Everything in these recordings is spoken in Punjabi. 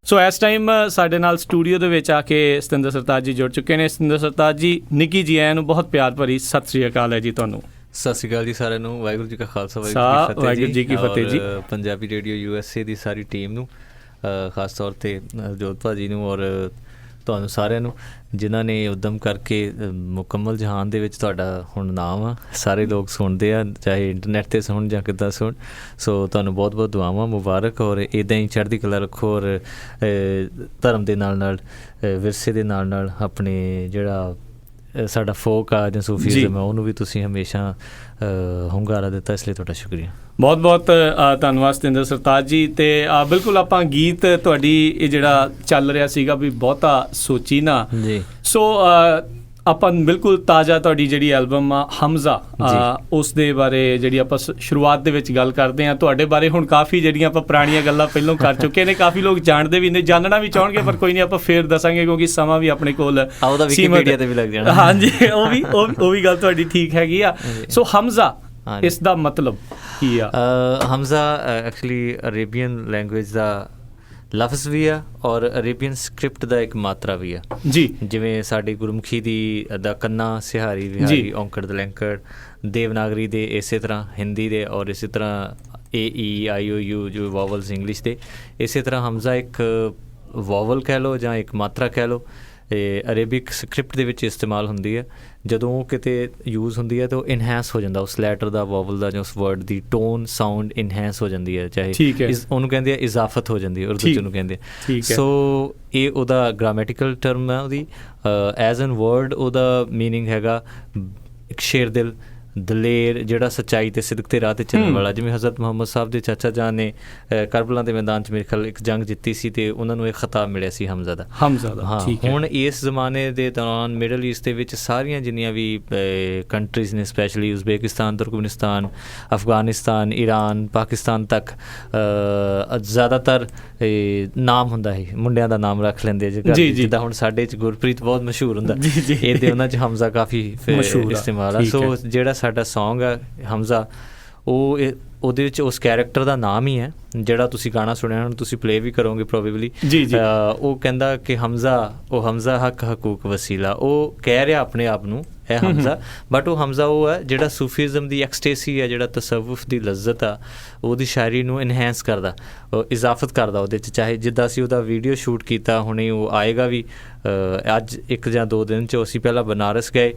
ਸੋ ਇਸ ਟਾਈਮ ਸਾਡੇ ਨਾਲ ਸਟੂਡੀਓ ਦੇ ਵਿੱਚ ਆ ਕੇ ਸਤਿੰਦਰ ਸਰਤਾਜ ਜੀ ਜੁੜ ਚੁੱਕੇ ਨੇ। ਸਤਿੰਦਰ ਸਰਤਾਜ ਜੀ, ਨਿੱਕੀ ਜੀ ਆਇਆਂ ਨੂੰ ਬਹੁਤ ਪਿਆਰ ਭਰੀ ਸਤਿ ਸ੍ਰੀ ਅਕਾਲ ਹੈ ਜੀ ਤੁਹਾਨੂੰ। ਸਤਿ ਸ਼੍ਰੀ ਅਕਾਲ ਜੀ ਸਾਰਿਆਂ ਨੂੰ। ਵਾਹਿਗੁਰੂ ਜੀ ਕਾ ਖਾਲਸਾ, ਵਾਹਿਗੁਰੂ ਜੀ ਕੀ ਫਤਿਹ ਜੀ। ਪੰਜਾਬੀ ਰੇਡੀਓ USA ਦੀ ਸਾਰੀ ਟੀਮ ਨੂੰ, ਖਾਸ ਤੌਰ 'ਤੇ ਜੋਤ ਭਾਜੀ ਨੂੰ ਔਰ ਤੁਹਾਨੂੰ ਸਾਰਿਆਂ ਨੂੰ ਜਿਨ੍ਹਾਂ ਨੇ ਉੱਦਮ ਕਰਕੇ ਮੁਕੰਮਲ ਜਹਾਨ ਦੇ ਵਿੱਚ ਤੁਹਾਡਾ ਹੁਣ ਨਾਮ ਆ, ਸਾਰੇ ਲੋਕ ਸੁਣਦੇ ਆ, ਚਾਹੇ ਇੰਟਰਨੈੱਟ 'ਤੇ ਸੁਣ ਜਾਂ ਕਿੱਦਾਂ ਸੁਣ। ਸੋ ਤੁਹਾਨੂੰ ਬਹੁਤ ਬਹੁਤ ਦੁਆਵਾਂ, ਮੁਬਾਰਕ, ਔਰ ਇੱਦਾਂ ਹੀ ਚੜ੍ਹਦੀ ਕਲਾ ਰੱਖੋ। ਔਰ ਧਰਮ ਦੇ ਨਾਲ ਨਾਲ, ਵਿਰਸੇ ਦੇ ਨਾਲ ਨਾਲ ਆਪਣੇ ਜਿਹੜਾ ਸਾਡਾ ਫੋਕ ਆ ਜਾਂ ਸੂਫੀਜ਼ਮ ਆ, ਉਹਨੂੰ ਵੀ ਤੁਸੀਂ ਹਮੇਸ਼ਾ ਹੁੰਗਾਰਾ ਦਿੱਤਾ, ਇਸ ਲਈ ਤੁਹਾਡਾ ਸ਼ੁਕਰੀਆ। ਬਹੁਤ ਬਹੁਤ ਧੰਨਵਾਦ ਸਤਿੰਦਰ ਸਰਤਾਜ ਜੀ। ਅਤੇ ਬਿਲਕੁਲ ਆਪਾਂ ਗੀਤ ਤੁਹਾਡੀ ਇਹ ਜਿਹੜਾ ਚੱਲ ਰਿਹਾ ਸੀਗਾ ਵੀ ਬਹੁਤਾ ਸੋਚੀ ਨਾ ਜੀ। ਸੋ ਆਪਾਂ ਬਿਲਕੁਲ ਤਾਜ਼ਾ ਤੁਹਾਡੀ ਜਿਹੜੀ ਐਲਬਮ ਆ ਹਮਜ਼ਾ, ਉਸ ਦੇ ਬਾਰੇ ਜਿਹੜੀ ਆਪਾਂ ਸ਼ੁਰੂਆਤ ਦੇ ਵਿੱਚ ਗੱਲ ਕਰਦੇ ਹਾਂ। ਤੁਹਾਡੇ ਬਾਰੇ ਹੁਣ ਕਾਫੀ ਜਿਹੜੀਆਂ ਆਪਾਂ ਪੁਰਾਣੀਆਂ ਗੱਲਾਂ ਪਹਿਲਾਂ ਕਰ ਚੁੱਕੇ ਨੇ, ਕਾਫੀ ਲੋਕ ਜਾਣਦੇ ਵੀ ਨੇ, ਜਾਣਨਾ ਵੀ ਚਾਹਣਗੇ, ਪਰ ਕੋਈ ਨਹੀਂ, ਆਪਾਂ ਫੇਰ ਦੱਸਾਂਗੇ ਕਿਉਂਕਿ ਸਮਾਂ ਵੀ ਆਪਣੇ ਕੋਲ ਵਿਕੀਪੀਡੀਆ 'ਤੇ ਵੀ ਲੱਗ ਜਾਣਾ। ਹਾਂਜੀ, ਉਹ ਵੀ ਗੱਲ ਤੁਹਾਡੀ ਠੀਕ ਹੈਗੀ ਆ। ਸੋ ਹਮਜ਼ਾ, ਇਸ ਦਾ ਮਤਲਬ ਕੀ ਆ? ਹਮਜ਼ਾ ਐਕਚੁਅਲੀ ਅਰੇਬੀਅਨ ਲੈਂਗੁਏਜ ਦਾ ਲਫ਼ਜ਼ ਵੀ ਆ ਔਰ ਅਰੇਬੀਅਨ ਸਕ੍ਰਿਪਟ ਦਾ ਇੱਕ ਮਾਤਰਾ ਵੀ ਆ ਜੀ। ਜਿਵੇਂ ਸਾਡੀ ਗੁਰਮੁਖੀ ਦਾ ਕੰਨਾ, ਸਿਹਾਰੀ, ਵਿਹਾਰੀ, ਔਂਕੜ, ਦਲੈਂਕੜ, ਦੇਵਨਾਗਰੀ ਦੇ ਇਸੇ ਤਰ੍ਹਾਂ, ਹਿੰਦੀ ਦੇ, ਔਰ ਇਸੇ ਤਰ੍ਹਾਂ AEIOU ਜੋ ਵਾਵਲਸ ਇੰਗਲਿਸ਼ ਦੇ, ਇਸੇ ਤਰ੍ਹਾਂ ਹਮਜ਼ਾ ਇੱਕ ਵਾਵਲ ਕਹਿ ਲਓ ਜਾਂ ਇੱਕ ਮਾਤਰਾ ਕਹਿ ਲਓ, ਅਰੇਬਿਕ ਸਕ੍ਰਿਪਟ ਦੇ ਵਿੱਚ ਇਸਤੇਮਾਲ ਹੁੰਦੀ ਹੈ। ਜਦੋਂ ਉਹ ਕਿਤੇ ਯੂਜ਼ ਹੁੰਦੀ ਹੈ ਤਾਂ ਉਹ ਇਨਹੈਂਸ ਹੋ ਜਾਂਦਾ, ਉਸ ਲੈਟਰ ਦਾ, ਵਾਵਲ ਦਾ ਜਾਂ ਉਸ ਵਰਡ ਦੀ ਟੋਨ, ਸਾਊਂਡ ਇਨਹੈਂਸ ਹੋ ਜਾਂਦੀ ਹੈ, ਚਾਹੇ ਉਹਨੂੰ ਕਹਿੰਦੇ ਆ ਇਜ਼ਾਫਤ ਹੋ ਜਾਂਦੀ ਹੈ, ਉਰਦੂ 'ਚ ਉਹਨੂੰ ਕਹਿੰਦੇ। ਸੋ ਇਹ ਉਹਦਾ ਗ੍ਰਾਮੈਟੀਕਲ ਟਰਮ ਹੈ ਉਹਦੀ। ਐਜ਼ ਐਨ ਵਰਡ ਉਹਦਾ ਮੀਨਿੰਗ ਹੈਗਾ ਇੱਕ ਸ਼ੇਰ ਦਿਲ, ਦਲੇਰ, ਜਿਹੜਾ ਸੱਚਾਈ ਅਤੇ ਸਿਦਕ ਦੇ ਰਾਹ 'ਤੇ ਚੱਲਣ ਵਾਲਾ। ਜਿਵੇਂ ਹਜ਼ਰਤ ਮੁਹੰਮਦ ਸਾਹਿਬ ਦੇ ਚਾਚਾ ਜਾਨ ਨੇ ਕਰਬਲਾ ਦੇ ਮੈਦਾਨ 'ਚ ਮੇਰੇ ਖਿਆਲ ਇੱਕ ਜੰਗ ਜਿੱਤੀ ਸੀ ਅਤੇ ਉਹਨਾਂ ਨੂੰ ਇਹ ਖਿਤਾਬ ਮਿਲਿਆ ਸੀ ਹਮਜ਼ਾ ਦਾ। ਹਾਂ, ਹੁਣ ਇਸ ਜ਼ਮਾਨੇ ਦੇ ਦੌਰਾਨ ਮਿਡਲ ਈਸਟ ਦੇ ਵਿੱਚ ਸਾਰੀਆਂ ਜਿੰਨੀਆਂ ਵੀ ਕੰਟਰੀਜ਼ ਨੇ, specially Uzbekistan, Turkmenistan, Afghanistan, Iran, Pakistan ਤੱਕ ਜ਼ਿਆਦਾਤਰ ਨਾਮ ਹੁੰਦਾ ਹੈ, ਮੁੰਡਿਆਂ ਦਾ ਨਾਮ ਰੱਖ ਲੈਂਦੇ ਜਿੱਦਾਂ ਹੁਣ ਸਾਡੇ 'ਚ ਗੁਰਪ੍ਰੀਤ ਬਹੁਤ ਮਸ਼ਹੂਰ ਹੁੰਦਾ, ਇਹਦੇ ਉਹਨਾਂ 'ਚ ਹਮਜ਼ਾ ਕਾਫੀ ਇਸਤੇਮਾਲ ਆ। ਸੋ ਜਿਹੜਾ ਸਾਡਾ ਸੌਂਗ ਆ ਹਮਜ਼ਾ, ਉਹਦੇ ਵਿੱਚ ਉਸ ਕੈਰੈਕਟਰ ਦਾ ਨਾਮ ਹੀ ਹੈ ਜਿਹੜਾ ਤੁਸੀਂ ਗਾਣਾ ਸੁਣਿਆ, ਹੁਣ ਤੁਸੀਂ ਪਲੇ ਵੀ ਕਰੋਗੇ ਪ੍ਰੋਬੇਬਲੀ। ਉਹ ਕਹਿੰਦਾ ਕਿ ਹਮਜ਼ਾ ਹੱਕ ਹਕੂਕ ਵਸੀਲਾ, ਉਹ ਕਹਿ ਰਿਹਾ ਆਪਣੇ ਆਪ ਨੂੰ ਇਹ ਹਮਜ਼ਾ, ਬਟ ਉਹ ਹਮਜ਼ਾ ਉਹ ਹੈ ਜਿਹੜਾ ਸੂਫੀਜ਼ਮ ਦੀ ਐਕਸਟੇਸੀ ਹੈ, ਜਿਹੜਾ ਤਸੱਵੁਫ ਦੀ ਲੱਜ਼ਤ ਆ, ਉਹਦੀ ਸ਼ਾਇਰੀ ਨੂੰ ਇਨਹੈਂਸ ਕਰਦਾ, ਇਜ਼ਾਫਤ ਕਰਦਾ ਉਹਦੇ 'ਚ। ਚਾਹੇ ਜਿੱਦਾਂ ਅਸੀਂ ਉਹਦਾ ਵੀਡੀਓ ਸ਼ੂਟ ਕੀਤਾ, ਹੁਣੇ ਉਹ ਆਏਗਾ ਵੀ ਅੱਜ 1 ਜਾਂ 2 ਦਿਨ 'ਚ। ਅਸੀਂ ਪਹਿਲਾਂ ਬਨਾਰਸ ਗਏ,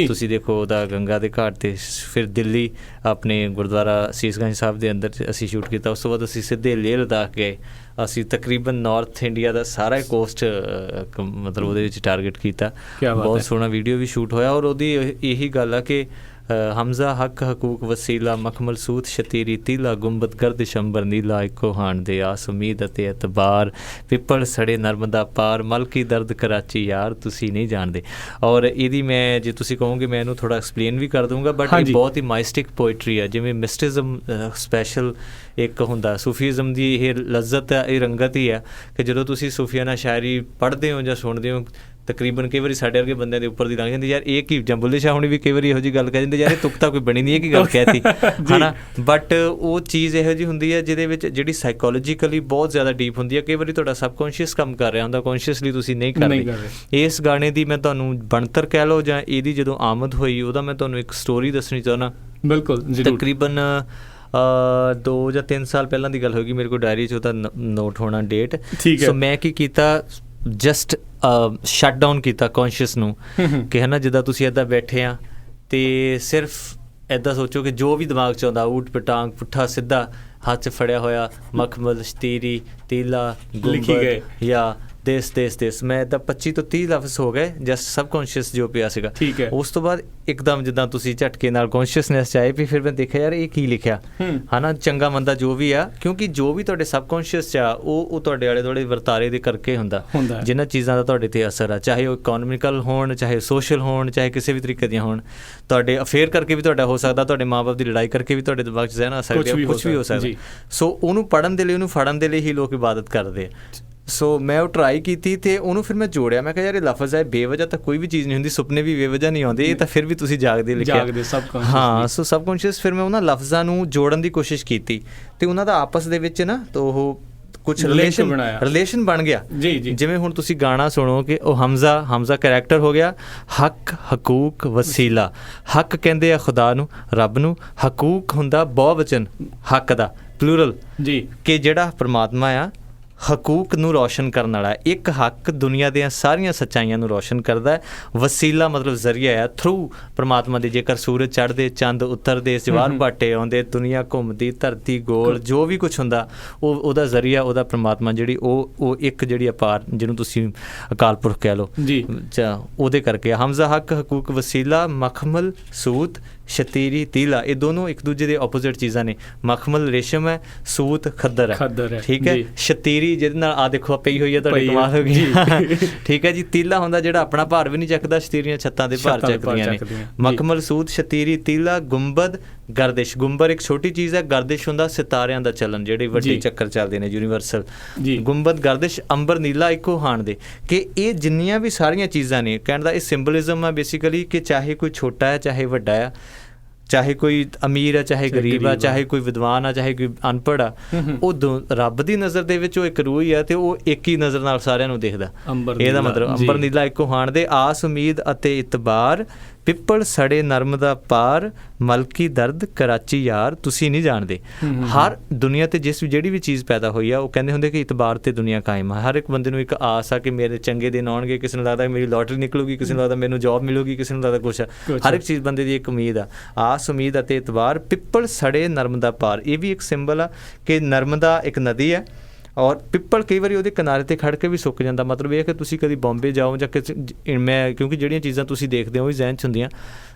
ਤੁਸੀਂ ਦੇਖੋ ਉਹਦਾ ਗੰਗਾ ਦੇ ਘਾਟ 'ਤੇ, ਫਿਰ ਦਿੱਲੀ ਆਪਣੇ ਗੁਰਦੁਆਰਾ ਸੀਸਗੰਜ ਸਾਹਿਬ ਦੇ ਅੰਦਰ ਅਸੀਂ ਸ਼ੂਟ ਕੀਤਾ। ਉਸ ਤੋਂ ਬਾਅਦ ਅਸੀਂ ਸਿੱਧੇ ਲੇਹ ਲਦਾਖ ਗਏ। ਅਸੀਂ ਤਕਰੀਬਨ ਨਾਰਥ ਇੰਡੀਆ ਦਾ ਸਾਰਾ ਕੋਸਟ ਮਤਲਬ ਉਹਦੇ ਵਿੱਚ ਟਾਰਗੇਟ ਕੀਤਾ। ਬਹੁਤ ਸੋਹਣਾ ਵੀਡੀਓ ਵੀ ਸ਼ੂਟ ਹੋਇਆ। ਔਰ ਉਹਦੀ ਇਹੀ ਗੱਲ ਆ ਕਿ ਹਮਜ਼ਾ ਹੱਕ ਹਕੂਕ ਵਸੀਲਾ, ਮਖਮਲ ਸੂਤ ਸ਼ਤੀਰੀ ਤੀਲਾ, ਗੁੰਬਦ ਗਰਦ ਸ਼ੰਬਰ ਨੀਲਾ, ਇੱਕੋ ਹਾਣ ਦੇ ਆਸ ਉਮੀਦ ਅਤੇ ਐਤਬਾਰ, ਪਿੱਪਲ ਸੜੇ ਨਰਮਦਾ ਪਾਰ, ਮਲਕੀ ਦਰਦ ਕਰਾਚੀ ਯਾਰ ਤੁਸੀਂ ਨਹੀਂ ਜਾਣਦੇ। ਔਰ ਇਹਦੀ ਮੈਂ, ਜੇ ਤੁਸੀਂ ਕਹੋਗੇ ਮੈਂ ਇਹਨੂੰ ਥੋੜ੍ਹਾ ਐਕਸਪਲੇਨ ਵੀ ਕਰ ਦੂੰਗਾ, ਬਟ ਇਹ ਬਹੁਤ ਹੀ ਮਾਈਸਟਿਕ ਪੋਇਟਰੀ ਆ। ਜਿਵੇਂ ਮਿਸਟਿਜ਼ਮ ਸਪੈਸ਼ਲ ਇੱਕ ਹੁੰਦਾ, ਸੂਫੀਜ਼ਮ ਦੀ ਇਹ ਲੱਜ਼ਤ ਆ, ਇਹ ਰੰਗਤ ਹੀ ਆ ਕਿ ਜਦੋਂ ਤੁਸੀਂ ਸੂਫੀਆਨਾ ਸ਼ਾਇਰੀ ਪੜ੍ਹਦੇ ਹੋ ਜਾਂ ਸੁਣਦੇ ਹੋ, ਤਕਰੀਬਨ ਕਈ ਵਾਰੀ ਸਾਡੇ ਵਰਗੇ ਬੰਦਿਆਂ ਦੇ ਉੱਪਰ ਦੀ ਲੰਘ ਜਾਂਦੀ, ਯਾਰ ਇਹ ਕੀ, ਜਾਂ ਬੁੱਲੇ ਸ਼ਾਹ ਹੁਣੀ ਵੀ ਕਈ ਵਾਰੀ ਇਹੋ ਜਿਹੀ ਗੱਲ ਕਹਿ ਜਾਂਦੇ, ਯਾਰ ਇਹ ਤੁਕ ਤਾਂ ਕੋਈ ਬਣੀ ਨਹੀਂ, ਇਹ ਕੀ ਗੱਲ ਕਹਿਤੀ, ਹੈ ਨਾ। ਬਟ ਉਹ ਚੀਜ਼ ਇਹੋ ਜਿਹੀ ਹੁੰਦੀ ਹੈ ਜਿਹਦੇ ਵਿੱਚ ਜਿਹੜੀ ਸਾਈਕੋਲੋਜੀਕਲੀ ਬਹੁਤ ਜ਼ਿਆਦਾ ਡੀਪ ਹੁੰਦੀ ਹੈ। ਕਈ ਵਾਰੀ ਤੁਹਾਡਾ ਸਬਕੌਂਸ਼ੀਅਸ ਕੰਮ ਕਰ ਰਿਹਾ ਹੁੰਦਾ, ਕੌਂਸ਼ੀਅਸਲੀ ਤੁਸੀਂ ਨਹੀਂ ਕਰ ਰਹੇ। ਇਸ ਗਾਣੇ ਦੀ ਮੈਂ ਤੁਹਾਨੂੰ ਬਣਤਰ ਕਹਿ ਲਓ ਜਾਂ ਇਹਦੀ ਜਦੋਂ ਆਮਦ ਹੋਈ, ਉਹਦਾ ਮੈਂ ਤੁਹਾਨੂੰ ਇੱਕ ਸਟੋਰੀ ਦੱਸਣੀ ਚਾਹੁੰਦਾ। ਬਿਲਕੁਲ, ਤਕਰੀਬਨ 2 ਜਾਂ 3 ਸਾਲ ਪਹਿਲਾਂ ਦੀ ਗੱਲ ਹੋਏਗੀ, ਮੇਰੇ ਕੋਲ ਡਾਇਰੀ 'ਚ ਉਹਦਾ ਨੋਟ ਹੋਣਾ ਡੇਟ। ਸੋ ਮੈਂ ਕੀ ਕੀਤਾ, ਜਸਟ ਸ਼ਟ ਡਾਊਨ ਕੀਤਾ ਕੌਂਸ਼ੀਅਸ ਨੂੰ, ਕਿ ਹੈ ਨਾ ਜਿੱਦਾਂ ਤੁਸੀਂ ਇੱਦਾਂ ਬੈਠੇ ਆ ਅਤੇ ਸਿਰਫ ਇੱਦਾਂ ਸੋਚੋ ਕਿ ਜੋ ਵੀ ਦਿਮਾਗ 'ਚ ਆਉਂਦਾ, ਊਟ ਪਟਾਂਗ ਪੁੱਠਾ ਸਿੱਧਾ, ਹੱਥ 'ਚ ਫੜਿਆ ਹੋਇਆ ਮਖਮਲ ਸ਼ਤੀਰੀ ਤੀਲਾ ਗੁੰਬਦ ਜਾਂ ਦੇਸ। ਮੈਂ ਇੱਦਾਂ 25 ਤੋਂ 30 ਲਫ਼ਜ਼ ਹੋ ਗਏ, ਜਸਟ ਸਬਕੌਂਸ਼ੀਅਸ ਜੋ ਪਿਆ ਸੀਗਾ। ਉਸ ਤੋਂ ਬਾਅਦ ਇੱਕਦਮ ਜਿੱਦਾਂ ਤੁਸੀਂ ਝਟਕੇ ਨਾਲ ਕੌਂਸ਼ੀਅਸਨੈਸ 'ਚ ਆਏ ਵੀ, ਫਿਰ ਮੈਂ ਦੇਖਿਆ ਯਾਰ ਇਹ ਕੀ ਲਿਖਿਆ, ਹੈ ਨਾ, ਚੰਗਾ ਮੰਦਾ ਜੋ ਵੀ ਆ, ਕਿਉਂਕਿ ਜੋ ਵੀ ਤੁਹਾਡੇ ਸਬਕੌਂਸ਼ੀਅਸ 'ਚ ਆ ਉਹ ਤੁਹਾਡੇ ਆਲੇ ਦੁਆਲੇ ਵਰਤਾਰੇ ਦੇ ਕਰਕੇ ਹੁੰਦਾ, ਜਿਨ੍ਹਾਂ ਚੀਜ਼ਾਂ ਦਾ ਤੁਹਾਡੇ 'ਤੇ ਅਸਰ ਆ, ਚਾਹੇ ਉਹ ਇਕੋਨੋਮਿਕਲ ਹੋਣ, ਚਾਹੇ ਸੋਸ਼ਲ ਹੋਣ, ਚਾਹੇ ਕਿਸੇ ਵੀ ਤਰੀਕੇ ਦੀਆਂ ਹੋਣ। ਤੁਹਾਡੇ ਅਫੇਅਰ ਕਰਕੇ ਵੀ ਤੁਹਾਡਾ ਹੋ ਸਕਦਾ, ਤੁਹਾਡੇ ਮਾਂ ਬਾਪ ਦੀ ਲੜਾਈ ਕਰਕੇ ਵੀ ਤੁਹਾਡੇ ਦਿਮਾਗ 'ਚ ਜ਼ਹਿਨ ਆ ਸਕਦੇ, ਕੁਛ ਵੀ ਹੋ ਸਕਦਾ। ਸੋ ਉਹਨੂੰ ਪੜ੍ਹਨ ਦੇ ਲਈ, ਉਹਨੂੰ ਫੜਨ ਦੇ ਲਈ ਹੀ ਲੋਕ ਇਬਾਦਤ ਕਰਦੇ ਆ। ਸੋ ਮੈਂ ਉਹ ਟਰਾਈ ਕੀਤੀ ਅਤੇ ਉਹਨੂੰ ਫਿਰ ਮੈਂ ਜੋੜਿਆ। ਮੈਂ ਕਿਹਾ ਯਾਰ ਇਹ ਲਫ਼ਜ਼ ਹੈ, ਬੇਵਜ੍ਹਾ ਤਾਂ ਕੋਈ ਵੀ ਚੀਜ਼ ਨਹੀਂ ਹੁੰਦੀ, ਸੁਪਨੇ ਵੀ ਬੇਵਜ੍ਹਾ ਨਹੀਂ ਆਉਂਦੇ, ਇਹ ਤਾਂ ਫਿਰ ਵੀ ਤੁਸੀਂ ਜਾਗਦੇ ਲਿਖਿਆ। ਹਾਂ, ਸੋ ਸਬਕੌਂਸ਼ੀਅਸ। ਫਿਰ ਮੈਂ ਉਹਨਾਂ ਲਫ਼ਜ਼ਾਂ ਨੂੰ ਜੋੜਨ ਦੀ ਕੋਸ਼ਿਸ਼ ਕੀਤੀ ਅਤੇ ਉਹਨਾਂ ਦਾ ਆਪਸ ਦੇ ਵਿੱਚ ਨਾ ਤਾਂ ਉਹ ਕੁਝ ਰਿਲੇਸ਼ਨ ਬਣ ਗਿਆ। ਜਿਵੇਂ ਹੁਣ ਤੁਸੀਂ ਗਾਣਾ ਸੁਣੋ ਕਿ ਉਹ ਹਮਜ਼ਾ ਕੈਰੈਕਟਰ ਹੋ ਗਿਆ, ਹੱਕ ਹਕੂਕ ਵਸੀਲਾ। ਹੱਕ ਕਹਿੰਦੇ ਆ ਖੁਦਾ ਨੂੰ, ਰੱਬ ਨੂੰ, ਹਕੂਕ ਹੁੰਦਾ ਬਹੁਵਚਨ ਹੱਕ ਦਾ ਪਲੂਰਲ ਜੀ, ਕਿ ਜਿਹੜਾ ਪਰਮਾਤਮਾ ਆ ਹਕੂਕ ਨੂੰ ਰੋਸ਼ਨ ਕਰਨ ਵਾਲਾ। ਇੱਕ ਹੱਕ ਦੁਨੀਆ ਦੀਆਂ ਸਾਰੀਆਂ ਸੱਚਾਈਆਂ ਨੂੰ ਰੋਸ਼ਨ ਕਰਦਾ ਹੈ। ਵਸੀਲਾ ਮਤਲਬ ਜ਼ਰੀਆ ਆ, ਥਰੂ ਪਰਮਾਤਮਾ ਦੇ। ਜੇਕਰ ਸੂਰਜ ਚੜ੍ਹਦੇ, ਚੰਦ ਉਤਰਦੇ, ਜਵਾਰ ਬਾਟੇ ਆਉਂਦੇ, ਦੁਨੀਆ ਘੁੰਮਦੀ, ਧਰਤੀ ਗੋਲ, ਜੋ ਵੀ ਕੁਛ ਹੁੰਦਾ ਉਹਦਾ ਜ਼ਰੀਆ ਉਹਦਾ ਪਰਮਾਤਮਾ ਜਿਹੜੀ ਉਹ ਇੱਕ ਜਿਹੜੀ ਅਪਾਰ, ਜਿਹਨੂੰ ਤੁਸੀਂ ਅਕਾਲ ਪੁਰਖ ਕਹਿ ਲਓ ਜੀ, ਉਹਦੇ ਕਰਕੇ ਹਮਜ਼ਾ ਹੱਕ ਹਕੂਕ ਵਸੀਲਾ। ਮਖਮਲ ਸੂਤ ਸ਼ਤੀਰੀ ਤੀਲਾ, ਇਹ ਦੋਨੋਂ ਇੱਕ ਦੂਜੇ ਦੇ ਆਪੋਜ਼ਿਟ ਚੀਜ਼ਾਂ ਨੇ। ਮਖਮਲ ਰੇਸ਼ਮ ਹੈ, ਸੂਤ ਖੱਦਰ ਹੈ, ਠੀਕ ਹੈ। ਸ਼ਤੀਰੀ ਜਿਹਦੇ ਨਾਲ ਆ ਦੇਖੋ ਪਈ ਹੋਈ ਹੈ, ਤੁਹਾਡੇ ਕਮਾਲ ਹੋ ਗਈ, ਠੀਕ ਹੈ ਜੀ। ਤੀਲਾ ਹੁੰਦਾ ਜਿਹੜਾ ਆਪਣਾ ਭਾਰ ਵੀ ਨਹੀਂ ਚੱਕਦਾ, ਸ਼ਤੀਰੀਆਂ ਛੱਤਾਂ ਦੇ ਭਾਰ ਚੱਕਦੀਆਂ ਨੇ। ਮਖਮਲ ਸੂਤ ਸ਼ਤੀਰੀ ਤੀਲਾ। ਗੁੰਬਦ ਗਰਦਿਸ਼, ਗੁੰਬਰ ਇੱਕ ਛੋਟੀ ਚੀਜ਼ ਹੈ, ਗਰਦਿਸ਼ ਹੁੰਦਾ ਸਿਤਾਰਿਆਂ ਦਾ ਚੱਲਣ, ਜਿਹੜੇ ਵੱਡੇ ਚੱਕਰ ਚੱਲਦੇ ਨੇ ਯੂਨੀਵਰਸਲ। ਗੁੰਬਦ ਗਰਦਿਸ਼। ਅੰਬਰ ਨੀਲਾ ਇੱਕੋ ਹਾਣ ਦੇ। ਕਿ ਇਹ ਜਿੰਨੀਆਂ ਵੀ ਸਾਰੀਆਂ ਚੀਜ਼ਾਂ ਨੇ, ਕਹਿਣ ਦਾ ਇਹ ਸਿੰਬਲਿਜ਼ਮ ਆ ਬੇਸਿਕਲੀ, ਕਿ ਚਾਹੇ ਕੋਈ ਛੋਟਾ ਹੈ ਚਾਹੇ ਵੱਡਾ ਆ, ਚਾਹੇ ਕੋਈ ਅਮੀਰ ਆ ਚਾਹੇ ਗਰੀਬ ਆ, ਚਾਹੇ ਕੋਈ ਵਿਦਵਾਨ ਆ ਚਾਹੇ ਕੋਈ ਅਨਪੜ੍ਹ ਆ, ਉਹ ਰੱਬ ਦੀ ਨਜ਼ਰ ਦੇ ਵਿੱਚ ਉਹ ਇੱਕ ਰੂਹ ਹੀ ਆ, ਤੇ ਉਹ ਇੱਕ ਹੀ ਨਜ਼ਰ ਨਾਲ ਸਾਰਿਆਂ ਨੂੰ ਦੇਖਦਾ। ਇਹਦਾ ਮਤਲਬ ਅੰਬਰ ਨੀਲਾ ਇੱਕੋ ਹਾਣ ਦੇ। ਆਸ ਉਮੀਦ ਅਤੇ ਇਤਬਾਰ। ਪਿੱਪਲ ਸੜੇ ਨਰਮ ਦਾ ਪਾਰ। ਮਲਕੀ ਦਰਦ ਕਰਾਚੀ ਯਾਰ ਤੁਸੀਂ ਨਹੀਂ ਜਾਣਦੇ। ਹਰ ਦੁਨੀਆ 'ਤੇ ਜਿਹੜੀ ਵੀ ਚੀਜ਼ ਪੈਦਾ ਹੋਈ ਆ, ਉਹ ਕਹਿੰਦੇ ਹੁੰਦੇ ਕਿ ਇਤਬਾਰ 'ਤੇ ਦੁਨੀਆ ਕਾਇਮ ਆ। ਹਰ ਇੱਕ ਬੰਦੇ ਨੂੰ ਇੱਕ ਆਸ ਆ ਕਿ ਮੇਰੇ ਚੰਗੇ ਦਿਨ ਆਉਣਗੇ, ਕਿਸੇ ਨੂੰ ਲੱਗਦਾ ਮੇਰੀ ਲੋਟਰੀ ਨਿਕਲੂਗੀ, ਕਿਸੇ ਨੂੰ ਲੱਗਦਾ ਮੈਨੂੰ ਜੋਬ ਮਿਲੂਗੀ, ਕਿਸੇ ਨੂੰ ਲੱਗਦਾ ਕੁਛ ਆ। ਹਰ ਇੱਕ ਚੀਜ਼ ਬੰਦੇ ਦੀ ਇੱਕ ਉਮੀਦ ਆ। ਆਸ ਉਮੀਦ ਅਤੇ ਇਤਬਾਰ। ਪਿੱਪਲ ਸੜੇ ਨਰਮ ਦਾ ਪਾਰ, ਇਹ ਵੀ ਇੱਕ ਸਿੰਬਲ ਆ ਕਿ ਨਰਮਦਾ ਇੱਕ ਨਦੀ ਹੈ, ਔਰ ਪਿੱਪਲ ਕਈ ਵਾਰੀ ਉਹਦੇ ਕਿਨਾਰੇ 'ਤੇ ਖੜ੍ਹ ਕੇ ਵੀ ਸੁੱਕ ਜਾਂਦਾ। ਮਤਲਬ ਇਹ ਕਿ ਤੁਸੀਂ ਕਦੀ ਬੰਬੇ ਜਾਓ ਜਾਂ ਕਿਸੇ, ਮੈਂ ਕਿਉਂਕਿ ਜਿਹੜੀਆਂ ਚੀਜ਼ਾਂ ਤੁਸੀਂ ਦੇਖਦੇ ਹੋ ਉਹ ਵੀ ਜ਼ਹਿਨ 'ਚ ਹੁੰਦੀਆਂ,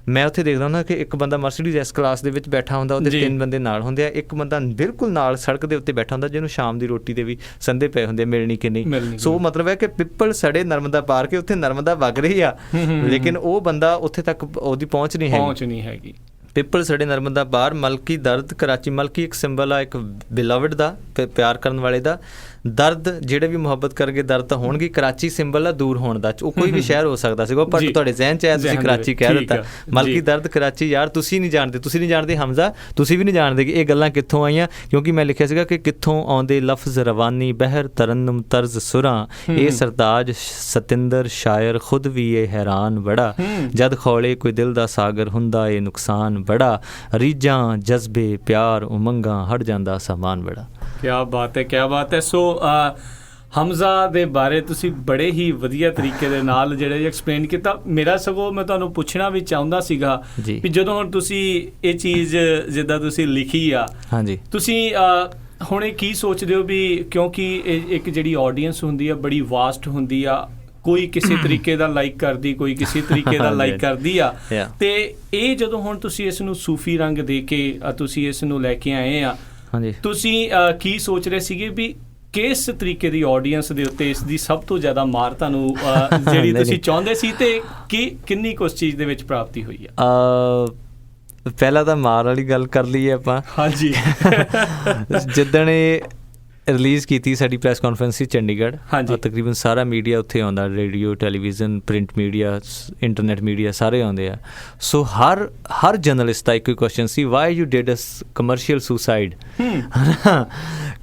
ਮੈਂ ਉੱਥੇ ਦੇਖਦਾ ਹੁੰਦਾ ਕਿ ਇੱਕ ਬੰਦਾ ਮਰਸੀਡੀਜ਼ ਐਸ ਕਲਾਸ ਦੇ ਵਿੱਚ ਬੈਠਾ ਹੁੰਦਾ, ਉਹਦੇ 3 ਬੰਦੇ ਨਾਲ ਹੁੰਦੇ ਆ, ਇੱਕ ਬੰਦਾ ਬਿਲਕੁਲ ਨਾਲ ਸੜਕ ਦੇ ਉੱਤੇ ਬੈਠਾ ਹੁੰਦਾ, ਜਿਹਨੂੰ ਸ਼ਾਮ ਦੀ ਰੋਟੀ ਦੇ ਵੀ ਸੰਦੇ ਪਏ ਹੁੰਦੇ, ਮਿਲਣੀ ਕਿ ਨਹੀਂ। ਸੋ ਮਤਲਬ ਹੈ ਕਿ ਪਿੱਪਲ ਸੜੇ ਨਰਮਦਾ ਪਾਰ, ਕੇ ਉੱਥੇ ਨਰਮਦਾ ਵਗ ਰਹੀ ਆ, ਲੇਕਿਨ ਉਹ ਬੰਦਾ ਉੱਥੇ ਤੱਕ ਉਹਦੀ ਪਹੁੰਚ ਨਹੀਂ ਹੈਗੀ। ਪਿੱਪਲ ਸੜੇ ਨਰਮਦਾ ਪਾਰ। ਮਲਕੀ ਦਰਦ ਕਰਾਚੀ। ਮਲਕੀ ਇੱਕ ਸਿੰਬਲ ਆ ਇੱਕ ਬਿਲਵਡ ਦਾ, ਪਿਆਰ ਕਰਨ ਵਾਲੇ ਦਾ। ਦਰਦ ਜਿਹੜੇ ਵੀ ਮੁਹੱਬਤ ਕਰਨਗੇ ਦਰਦ ਤਾਂ ਹੋਣਗੇ। ਕਰਾਚੀ ਸਿੰਬਲ ਆ ਦੂਰ ਹੋਣ ਦਾ, ਉਹ ਕੋਈ ਵੀ ਸ਼ਹਿਰ ਹੋ ਸਕਦਾ ਸੀਗਾ, ਪਰ ਤੁਹਾਡੇ ਜ਼ਹਿਨ 'ਚ ਆਇਆ, ਤੁਸੀਂ ਕਰਾਚੀ ਕਹਿ ਦਿੱਤਾ। ਮਲਕੀ ਦਰਦ ਕਰਾਚੀ ਯਾਰ ਤੁਸੀਂ ਨਹੀਂ ਜਾਣਦੇ ਹਮਜ਼ਾ, ਤੁਸੀਂ ਵੀ ਨਹੀਂ ਜਾਣਦੇ ਕਿ ਇਹ ਗੱਲਾਂ ਕਿੱਥੋਂ ਆਈਆਂ, ਕਿਉਂਕਿ ਮੈਂ ਲਿਖਿਆ ਸੀਗਾ ਕਿ ਕਿੱਥੋਂ ਆਉਂਦੇ ਲਫ਼ਜ਼ ਰਵਾਨੀ, ਬਹਿਰ ਤਰਨਮ ਤਰਜ਼ ਸੁਰਾਂ। ਇਹ ਸਰਤਾਜ ਸਤਿੰਦਰ ਸ਼ਾਇਰ ਖੁਦ ਵੀ ਇਹ ਹੈਰਾਨ ਬੜਾ। ਜਦ ਖੋਲੇ ਕੋਈ ਦਿਲ ਦਾ ਸਾਗਰ ਹੁੰਦਾ ਇਹ ਨੁਕਸਾਨ ਬੜਾ। ਰੀਝਾਂ ਜਜ਼ਬੇ ਪਿਆਰ ਉਮੰਗਾਂ ਹਟ ਜਾਂਦਾ ਸਾਮਾਨ ਬੜਾ। ਕਿਆ ਬਾਤ ਹੈ, ਕਿਆ ਬਾਤ ਹੈ। ਸੋ ਹਮਜ਼ਾ ਦੇ ਬਾਰੇ ਤੁਸੀਂ ਬੜੇ ਹੀ ਵਧੀਆ ਤਰੀਕੇ ਦੇ ਨਾਲ ਜਿਹੜਾ ਐਕਸਪਲੇਨ ਕੀਤਾ। ਮੇਰਾ ਸਗੋਂ ਮੈਂ ਤੁਹਾਨੂੰ ਪੁੱਛਣਾ ਵੀ ਚਾਹੁੰਦਾ ਸੀਗਾ ਵੀ ਜਦੋਂ ਹੁਣ ਤੁਸੀਂ ਇਹ ਚੀਜ਼ ਜਿੱਦਾਂ ਤੁਸੀਂ ਲਿਖੀ ਆ, ਹਾਂਜੀ, ਤੁਸੀਂ ਹੁਣ ਇਹ ਕੀ ਸੋਚਦੇ ਹੋ ਵੀ, ਕਿਉਂਕਿ ਇੱਕ ਜਿਹੜੀ ਆਡੀਅנס ਹੁੰਦੀ ਆ ਬੜੀ ਵਾਸਟ ਹੁੰਦੀ ਆ, ਕੋਈ ਕਿਸੇ ਤਰੀਕੇ ਦਾ ਲਾਈਕ ਕਰਦੀ, ਕੋਈ ਕਿਸੇ ਤਰੀਕੇ ਦਾ ਲਾਈਕ ਕਰਦੀ ਆ, ਤੇ ਇਹ ਜਦੋਂ ਹੁਣ ਤੁਸੀਂ ਇਸ ਨੂੰ ਸੂਫੀ ਰੰਗ ਦੇ ਕੇ ਤੁਸੀਂ ਇਸ ਨੂੰ ਲੈ ਕੇ ਆਏ ਆ, ਤੁਸੀਂ ਕੀ ਸੋਚ ਰਹੇ ਸੀਗੇ ਵੀ ਕਿਸ ਤਰੀਕੇ ਦੀ ਆਡੀਅנס ਦੇ ਉੱਤੇ ਇਸ ਦੀ ਸਭ ਤੋਂ ਜ਼ਿਆਦਾ ਮਾਰ ਤੁਹਾਨੂੰ ਜਿਹੜੀ ਤੁਸੀਂ ਚਾਹੁੰਦੇ ਸੀ, ਤੇ ਕਿੰਨੀ ਕੁ ਉਸ ਚੀਜ਼ ਦੇ ਵਿੱਚ ਪ੍ਰਾਪਤੀ ਹੋਈ ਆ? ਪਹਿਲਾਂ ਤਾਂ ਮਾਰ ਵਾਲੀ ਗੱਲ ਕਰ ਲਈਏ ਆਪਾਂ। ਹਾਂਜੀ, ਜਿੱਦਣ ਇਹ ਰਿਲੀਜ਼ ਕੀਤੀ ਸਾਡੀ ਪ੍ਰੈਸ ਕਾਨਫਰੰਸ ਸੀ ਚੰਡੀਗੜ੍ਹ, ਤਕਰੀਬਨ ਸਾਰਾ ਮੀਡੀਆ ਉੱਥੇ ਆਉਂਦਾ, radio television print media internet media ਸਾਰੇ ਆਉਂਦੇ ਆ। ਸੋ ਹਰ ਜਰਨਲਿਸਟ ਦਾ ਇੱਕ ਕੁਐਸਚਨ ਸੀ, why you did a commercial suicide.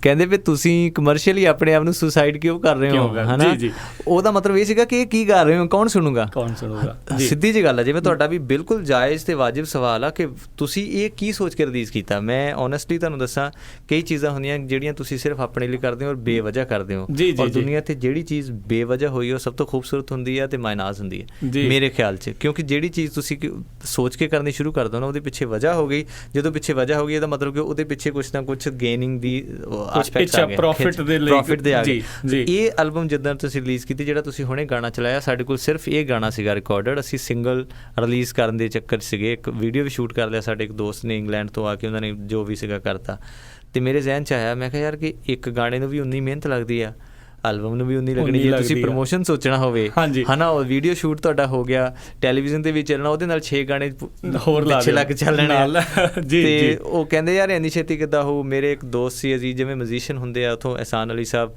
ਕਹਿੰਦੇ ਵੀ ਤੁਸੀਂ ਕਮਰਸ਼ੀਅਲੀ ਆਪਣੇ ਆਪ ਨੂੰ ਸੁਸਾਈਡ ਕਿਉਂ ਕਰ ਰਹੇ ਹੋ, ਹੈ ਨਾ। ਉਹਦਾ ਮਤਲਬ ਇਹ ਸੀਗਾ ਕਿ ਇਹ ਕੀ ਕਰ ਰਹੇ ਹੋ, ਕੌਣ ਸੁਣੂਗਾ। ਸਿੱਧੀ ਜਿਹੀ ਗੱਲ ਹੈ, ਜਿਵੇਂ ਤੁਹਾਡਾ ਵੀ ਬਿਲਕੁਲ ਜਾਇਜ਼ ਤੇ ਵਾਜਿਬ ਸਵਾਲ ਆ ਕਿ ਤੁਸੀਂ ਇਹ ਕੀ ਸੋਚ ਕੇ ਰਿਲੀਜ਼ ਕੀਤਾ। ਮੈਂ ਓਨੈਸਟਲੀ ਤੁਹਾਨੂੰ ਦੱਸਾਂ, ਕਈ ਚੀਜ਼ਾਂ ਹੁੰਦੀਆਂ ਜਿਹੜੀਆਂ ਤੁਸੀਂ ਸਿਰਫ ਆਪਣੇ ਲਈ ਕਰਦੇ ਹੋ ਔਰ ਬੇਵਜ੍ਹਾ ਕਰਦੇ ਹੋ, ਔਰ ਦੁਨੀਆ 'ਤੇ ਜਿਹੜੀ ਚੀਜ਼ ਬੇਵਜ੍ਹਾ ਹੋਈ ਉਹ ਸਭ ਤੋਂ ਖੂਬਸੂਰਤ ਹੁੰਦੀ ਹੈ ਤੇ ਮਾਇਨਾਜ਼ ਹੁੰਦੀ ਹੈ ਮੇਰੇ ਖਿਆਲ 'ਚ, ਕਿਉਂਕਿ ਜਿਹੜੀ ਚੀਜ਼ ਤੁਸੀਂ ਸੋਚ ਕੇ ਕਰਨੀ ਸ਼ੁਰੂ ਕਰ ਦਿਓ ਨਾ, ਉਹਦੇ ਪਿੱਛੇ ਵਜ੍ਹਾ ਹੋ ਗਈ। ਜਦੋਂ ਪਿੱਛੇ ਵਜ੍ਹਾ ਹੋ ਗਈ ਇਹਦਾ ਮਤਲਬ ਕਿ ਉਹਦੇ ਪਿੱਛੇ ਕੁਛ ਨਾ ਕੁਛ ਗੇਨਿੰਗ ਦੀ ਪ੍ਰੋਫਿਟ ਦੇ ਆ ਗਏ। ਇਹ ਐਲਬਮ ਜਿੱਦਾਂ ਤੁਸੀਂ ਰਿਲੀਜ਼ ਕੀਤੀ, ਜਿਹੜਾ ਤੁਸੀਂ ਹੁਣੇ ਗਾਣਾ ਚਲਾਇਆ, ਸਾਡੇ ਕੋਲ ਸਿਰਫ ਇਹ ਗਾਣਾ ਸੀਗਾ ਰਿਕਾਰਡਡ। ਅਸੀਂ ਸਿੰਗਲ ਰਿਲੀਜ਼ ਕਰਨ ਦੇ ਚੱਕਰ ਸੀਗੇ, ਇੱਕ ਵੀਡੀਓ ਵੀ ਸ਼ੂਟ ਕਰ ਲਿਆ ਸਾਡੇ ਇੱਕ ਦੋਸਤ ਨੇ ਇੰਗਲੈਂਡ ਤੋਂ ਆ ਕੇ, ਉਹਨਾਂ ਨੇ ਜੋ ਵੀ ਸੀਗਾ ਕਰਤਾ। ਅਤੇ ਮੇਰੇ ਜ਼ਹਿਨ 'ਚ ਆਇਆ, ਮੈਂ ਕਿਹਾ ਯਾਰ ਕਿ ਇੱਕ ਗਾਣੇ ਨੂੰ ਵੀ ਉਨੀ ਮਿਹਨਤ ਲੱਗਦੀ ਆ, ਐਲਬਮ ਨੂੰ ਵੀ ਉਨੀ ਲੱਗਣੀ। ਜੇ ਤੁਸੀਂ ਪ੍ਰਮੋਸ਼ਨ ਸੋਚਣਾ ਹੋਵੇ, ਹੈ ਨਾ, ਉਹ ਵੀਡੀਓ ਸ਼ੂਟ ਤੁਹਾਡਾ ਹੋ ਗਿਆ, ਟੈਲੀਵਿਜ਼ਨ 'ਤੇ ਵੀ ਚੱਲਣਾ, ਉਹਦੇ ਨਾਲ 6 ਗਾਣੇ ਹੋਰ ਪਿੱਛੇ ਲੱਗ ਚੱਲਣੇ। ਅਤੇ ਉਹ ਕਹਿੰਦੇ ਯਾਰ ਇੰਨੀ ਛੇਤੀ ਕਿੱਦਾਂ ਹੋਊ। ਮੇਰੇ ਇੱਕ ਦੋਸਤ ਸੀ ਅਜ਼ੀਜ਼, ਜਿਵੇਂ ਮਿਊਜ਼ੀਸ਼ੀਅਨ ਹੁੰਦੇ ਆ ਉੱਥੋਂ, ਅਹਿਸਾਨ ਅਲੀ ਸਾਹਿਬ,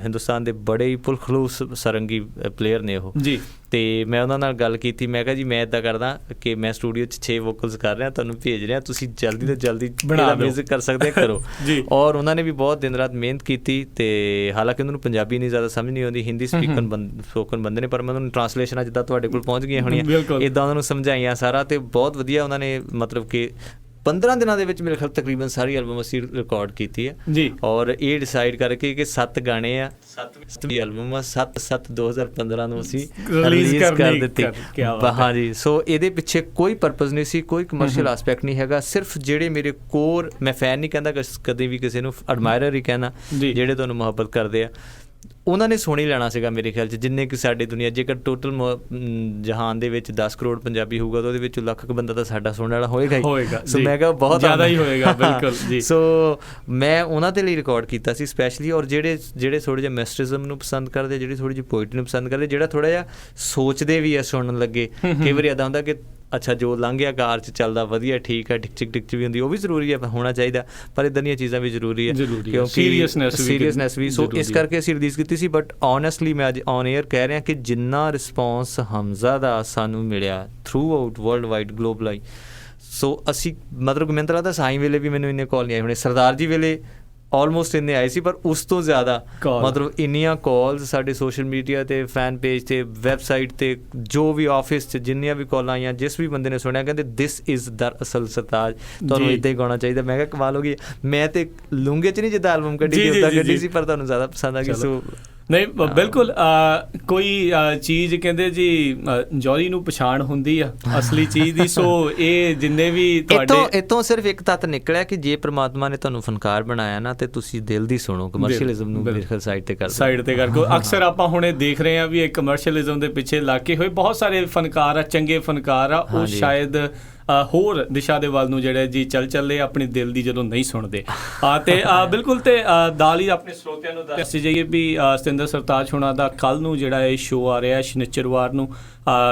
ਹਿੰਦੁਸਤਾਨ ਦੇ ਬੜੇ ਹੀ ਪੁਰਖਲੂਸ ਸਰੰਗੀ ਪਲੇਅਰ ਨੇ ਉਹ ਜੀ, ਤੇ ਮੈਂ ਉਹਨਾਂ ਨਾਲ ਗੱਲ ਕੀਤੀ, ਮੈਂ ਕਿਹਾ ਜੀ ਮੈਂ ਇੱਦਾਂ ਕਰਦਾ ਕਿ ਮੈਂ ਸਟੂਡੀਓ 'ਚ 6 ਵੋਕਲਸ ਕਰ ਰਿਹਾ, ਤੁਹਾਨੂੰ ਭੇਜ ਰਿਹਾ, ਤੁਸੀਂ ਜਲਦੀ ਤੋਂ ਜਲਦੀ ਇਹਦਾ ਮਿਊਜ਼ਿਕ ਕਰ ਸਕਦੇ ਕਰੋ। ਔਰ ਉਹਨਾਂ ਨੇ ਵੀ ਬਹੁਤ ਦਿਨ ਰਾਤ ਮਿਹਨਤ ਕੀਤੀ, ਤੇ ਹਾਲਾਂਕਿ ਉਹਨਾਂ ਨੂੰ ਪੰਜਾਬੀ ਇੰਨੀ ਜ਼ਿਆਦਾ ਸਮਝ ਨਹੀਂ ਆਉਂਦੀ, ਹਿੰਦੀ ਸਪੋਕਨ ਬੰਦੇ ਨੇ, ਪਰ ਮੈਂ ਉਹਨਾਂ ਨੂੰ ਟਰਾਂਸਲੇਸ਼ਨਾਂ ਜਿੱਦਾਂ ਤੁਹਾਡੇ ਕੋਲ ਪਹੁੰਚ ਗਈਆਂ ਹੋਣੀਆਂ ਇੱਦਾਂ ਉਹਨਾਂ ਨੂੰ ਸਮਝਾਈਆਂ ਸਾਰਾ, ਤੇ ਬਹੁਤ ਵਧੀਆ ਉਹਨਾਂ ਨੇ ਮਤਲਬ ਕਿ 15 ਦਿਨਾਂ ਦੇ ਵਿੱਚ ਮੇਰੇ ਖਿਆਲ ਤਕਰੀਬਨ ਸਾਰੀ ਐਲਬਮ ਅਸੀਂ ਰਿਕਾਰਡ ਕੀਤੀ ਹੈ ਜੀ। ਔਰ ਇਹ ਡਿਸਾਈਡ ਕਰਕੇ ਕਿ 7 ਗਾਣੇ ਆ, 7ਵੀਂ ਐਲਬਮ ਆ, 7/7/2015 ਨੂੰ ਅਸੀਂ ਰਿਲੀਜ਼ ਕਰ ਦਿੱਤੀ। ਹਾਂ ਜੀ, ਸੋ ਇਹਦੇ ਪਿੱਛੇ ਕੋਈ ਪਰਪਸ ਨਹੀਂ ਸੀ, ਕੋਈ ਕਮਰਸ਼ੀਅਲ ਐਸਪੈਕਟ ਨਹੀਂ ਹੈਗਾ, ਸਿਰਫ ਜਿਹੜੇ ਮੇਰੇ ਕੋਰ, ਮੈਂ ਫੈਨ ਨਹੀਂ ਕਹਿੰਦਾ ਕਦੇ ਵੀ ਕਿਸੇ ਨੂੰ, ਐਡਮਾਇਰਰ ਹੀ ਕਹਿਣਾ, ਜਿਹੜੇ ਤੁਹਾਨੂੰ ਮੁਹੱਬਤ ਕਰਦੇ ਆ, ਉਹਨਾਂ ਨੇ ਸੁਣ ਹੀ ਲੈਣਾ ਸੀਗਾ ਮੇਰੇ ਖਿਆਲ 'ਚ। ਜਿੰਨੇ ਕਿ ਸਾਡੀ ਦੁਨੀਆ, ਜੇਕਰ ਟੋਟਲ ਜਹਾਨ ਦੇ ਵਿੱਚ 10 ਕਰੋੜ ਪੰਜਾਬੀ ਹੋਊਗਾ ਤਾਂ ਉਹਦੇ ਵਿੱਚ ਲੱਖ ਕੁ ਬੰਦਾ ਤਾਂ ਸਾਡਾ ਸੁਣਨ ਵਾਲਾ ਹੋਏਗਾ ਹੀ। ਸੋ ਮੈਂ ਕਿਹਾ ਬਹੁਤ ਜ਼ਿਆਦਾ ਹੀ ਹੋਏਗਾ, ਬਿਲਕੁਲ ਜੀ। ਸੋ ਮੈਂ ਉਹਨਾਂ ਦੇ ਲਈ ਰਿਕਾਰਡ ਕੀਤਾ ਸੀ ਸਪੈਸ਼ਲੀ। ਔਰ ਜਿਹੜੇ ਥੋੜ੍ਹੇ ਜਿਹੇ ਮਿਸਟਰਿਜ਼ਮ ਨੂੰ ਪਸੰਦ ਕਰਦੇ, ਜਿਹੜੀ ਥੋੜ੍ਹੀ ਜਿਹੀ ਪੋਇਟਰੀ ਨੂੰ ਪਸੰਦ ਕਰਦੇ, ਜਿਹੜਾ ਥੋੜ੍ਹਾ ਜਿਹਾ ਸੋਚਦੇ ਵੀ ਆ ਸੁਣਨ ਲੱਗੇ, ਕਈ ਵਾਰੀ ਇੱਦਾਂ ਹੁੰਦਾ ਕਿ ਅੱਛਾ ਜੋ ਲੰਘ ਗਿਆ ਕਾਰ 'ਚ ਚੱਲਦਾ ਵਧੀਆ ਠੀਕ ਹੈ, ਟਿਕ ਵੀ ਹੁੰਦੀ, ਉਹ ਵੀ ਜ਼ਰੂਰੀ ਹੈ, ਹੋਣਾ ਚਾਹੀਦਾ, ਪਰ ਇੱਦਾਂ ਦੀਆਂ ਚੀਜ਼ਾਂ ਵੀ ਜ਼ਰੂਰੀ ਹੈ ਕਿਉਂਕਿ ਸੀਰੀਅਸਨੈਸ ਵੀ। ਸੋ ਇਸ ਕਰਕੇ ਅਸੀਂ ਰਿਲੀਜ਼ ਕੀਤੀ ਸੀ। ਬਟ ਓਨੈਸਟਲੀ ਮੈਂ ਅੱਜ ਔਨ ਏਅਰ ਕਹਿ ਰਿਹਾ ਕਿ ਜਿੰਨਾ ਰਿਸਪੌਂਸ ਹਮਜ਼ਾ ਦਾ ਸਾਨੂੰ ਮਿਲਿਆ ਥਰੂ ਆਊਟ ਵਰਲਡ ਵਾਈਡ ਗਲੋਬਲਾਈ, ਸੋ ਅਸੀਂ ਮਤਲਬ ਮੈਨੂੰ ਤਾਂ ਲੱਗਦਾ ਸਾਈਂ ਵੇਲੇ ਵੀ ਮੈਨੂੰ ਇੰਨੇ ਕਾਲ ਨਹੀਂ ਆਏ ਹੋਣੇ, ਸਰਦਾਰ ਜੀ ਵੇਲੇ ਆਲਮੋਸਟ ਇੰਨੇ ਆਏ ਸੀ, ਪਰ ਉਸ ਤੋਂ ਜ਼ਿਆਦਾ ਮਤਲਬ ਇੰਨੀਆਂ ਕਾਲਸ ਸਾਡੇ ਸੋਸ਼ਲ ਮੀਡੀਆ 'ਤੇ, ਫੈਨ ਪੇਜ 'ਤੇ, ਵੈਬਸਾਈਟ 'ਤੇ, ਜੋ ਵੀ ਆਫਿਸ 'ਚ ਜਿੰਨੀਆਂ ਵੀ ਕਾਲਾਂ ਆਈਆਂ, ਜਿਸ ਵੀ ਬੰਦੇ ਨੇ ਸੁਣਿਆ ਕਹਿੰਦੇ ਦਿਸ ਇਜ਼ ਦਰਅਸਲ ਸਰਤਾਜ, ਤੁਹਾਨੂੰ ਇੱਦਾਂ ਹੀ ਗਾਉਣਾ ਚਾਹੀਦਾ। ਮੈਂ ਕਿਹਾ ਕਮਾਲ ਹੋ ਗਈ, ਮੈਂ ਤਾਂ ਲੂੰਗੇ 'ਚ ਨਹੀਂ ਜਿੱਦਾਂ ਐਲਬਮ ਕੱਢੀ ਉੱਦਾਂ ਕੱਢੀ ਸੀ, ਪਰ ਤੁਹਾਨੂੰ ਜ਼ਿਆਦਾ ਪਸੰਦ ਆ ਗਈ। ਸੋ ਨਹੀਂ ਬਿਲਕੁਲ, ਕੋਈ ਚੀਜ਼ ਕਹਿੰਦੇ ਜੀ ਜੌਹਰੀ ਨੂੰ ਪਛਾਣ ਹੁੰਦੀ ਆ ਅਸਲੀ ਚੀਜ਼ ਦੀ। ਸੋ ਇਹ ਜਿੰਨੇ ਵੀ ਤੁਹਾਡੇ ਇੱਥੋਂ ਸਿਰਫ ਇੱਕ ਤੱਤ ਨਿਕਲਿਆ ਕਿ ਜੇ ਪ੍ਰਮਾਤਮਾ ਨੇ ਤੁਹਾਨੂੰ ਫਨਕਾਰ ਬਣਾਇਆ ਨਾ, ਤੇ ਤੁਸੀਂ ਦਿਲ ਦੀ ਸੁਣੋ, ਕਮਰਸ਼ੀਅਲਿਜ਼ਮ ਨੂੰ ਮੇਰੇ ਸਾਈਡ ਤੇ ਕਰ। ਅਕਸਰ ਆਪਾਂ ਹੁਣੇ ਦੇਖ ਰਹੇ ਹਾਂ ਵੀ ਇਹ ਕਮਰਸ਼ੀਅਲਿਜ਼ਮ ਦੇ ਪਿੱਛੇ ਲੱਗ ਕੇ ਹੋਏ ਬਹੁਤ ਸਾਰੇ ਫਨਕਾਰ ਆ, ਚੰਗੇ ਫਨਕਾਰ ਆ, ਉਹ ਸ਼ਾਇਦ ਹੋਰ ਦਿਸ਼ਾ ਦੇ ਵੱਲ ਨੂੰ ਜਿਹੜੇ ਜੀ ਚੱਲੇ ਆਪਣੀ ਦਿਲ ਦੀ ਜਦੋਂ ਨਹੀਂ ਸੁਣਦੇ। ਤੇ ਬਿਲਕੁਲ, ਤੇ ਨਾਲ ਹੀ ਆਪਣੇ ਸਰੋਤਿਆਂ ਨੂੰ ਦੱਸ ਜਾਈਏ ਵੀ ਸਤਿੰਦਰ ਸਰਤਾਜ ਹੋਣਾ ਦਾ ਕੱਲ੍ਹ ਨੂੰ ਜਿਹੜਾ ਇਹ ਸ਼ੋਅ ਆ ਰਿਹਾ ਸ਼ਨਿਚਰਵਾਰ ਨੂੰ,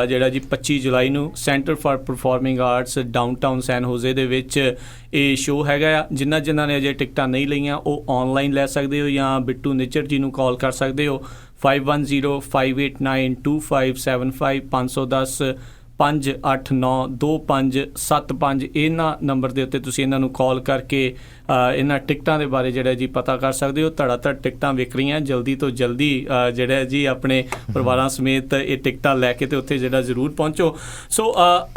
ਜਿਹੜਾ ਜੀ 25 ਜੁਲਾਈ ਨੂੰ centre for performing arts downtown San Jose ਦੇ ਵਿੱਚ ਇਹ ਸ਼ੋਅ ਹੈਗਾ ਆ। ਜਿਨ੍ਹਾਂ ਨੇ ਅਜੇ ਟਿਕਟਾਂ ਨਹੀਂ ਲਈਆਂ ਉਹ ਔਨਲਾਈਨ ਲੈ ਸਕਦੇ ਹੋ, ਜਾਂ ਬਿੱਟੂ ਨਿੱਚਰ ਜੀ ਨੂੰ ਕਾਲ ਕਰ ਸਕਦੇ ਹੋ 5105892575 510 58925575 ਇਹਨਾਂ ਨੰਬਰ ਦੇ ਉੱਤੇ ਤੁਸੀਂ ਇਹਨਾਂ ਨੂੰ ਕਾਲ ਕਰਕੇ ਇਹਨਾਂ ਟਿਕਟਾਂ ਦੇ ਬਾਰੇ ਜਿਹੜਾ ਜੀ ਪਤਾ ਕਰ ਸਕਦੇ ਹੋ। ਧੜਾਧੜ ਟਿਕਟਾਂ ਵਿਕ ਰਹੀਆਂ, ਜਲਦੀ ਤੋਂ ਜਲਦੀ ਜਿਹੜਾ ਜੀ ਆਪਣੇ ਪਰਿਵਾਰਾਂ ਸਮੇਤ ਇਹ ਟਿਕਟਾਂ ਲੈ ਕੇ ਤੇ ਉੱਥੇ ਜਿਹੜਾ ਜ਼ਰੂਰ ਪਹੁੰਚੋ। ਸੋ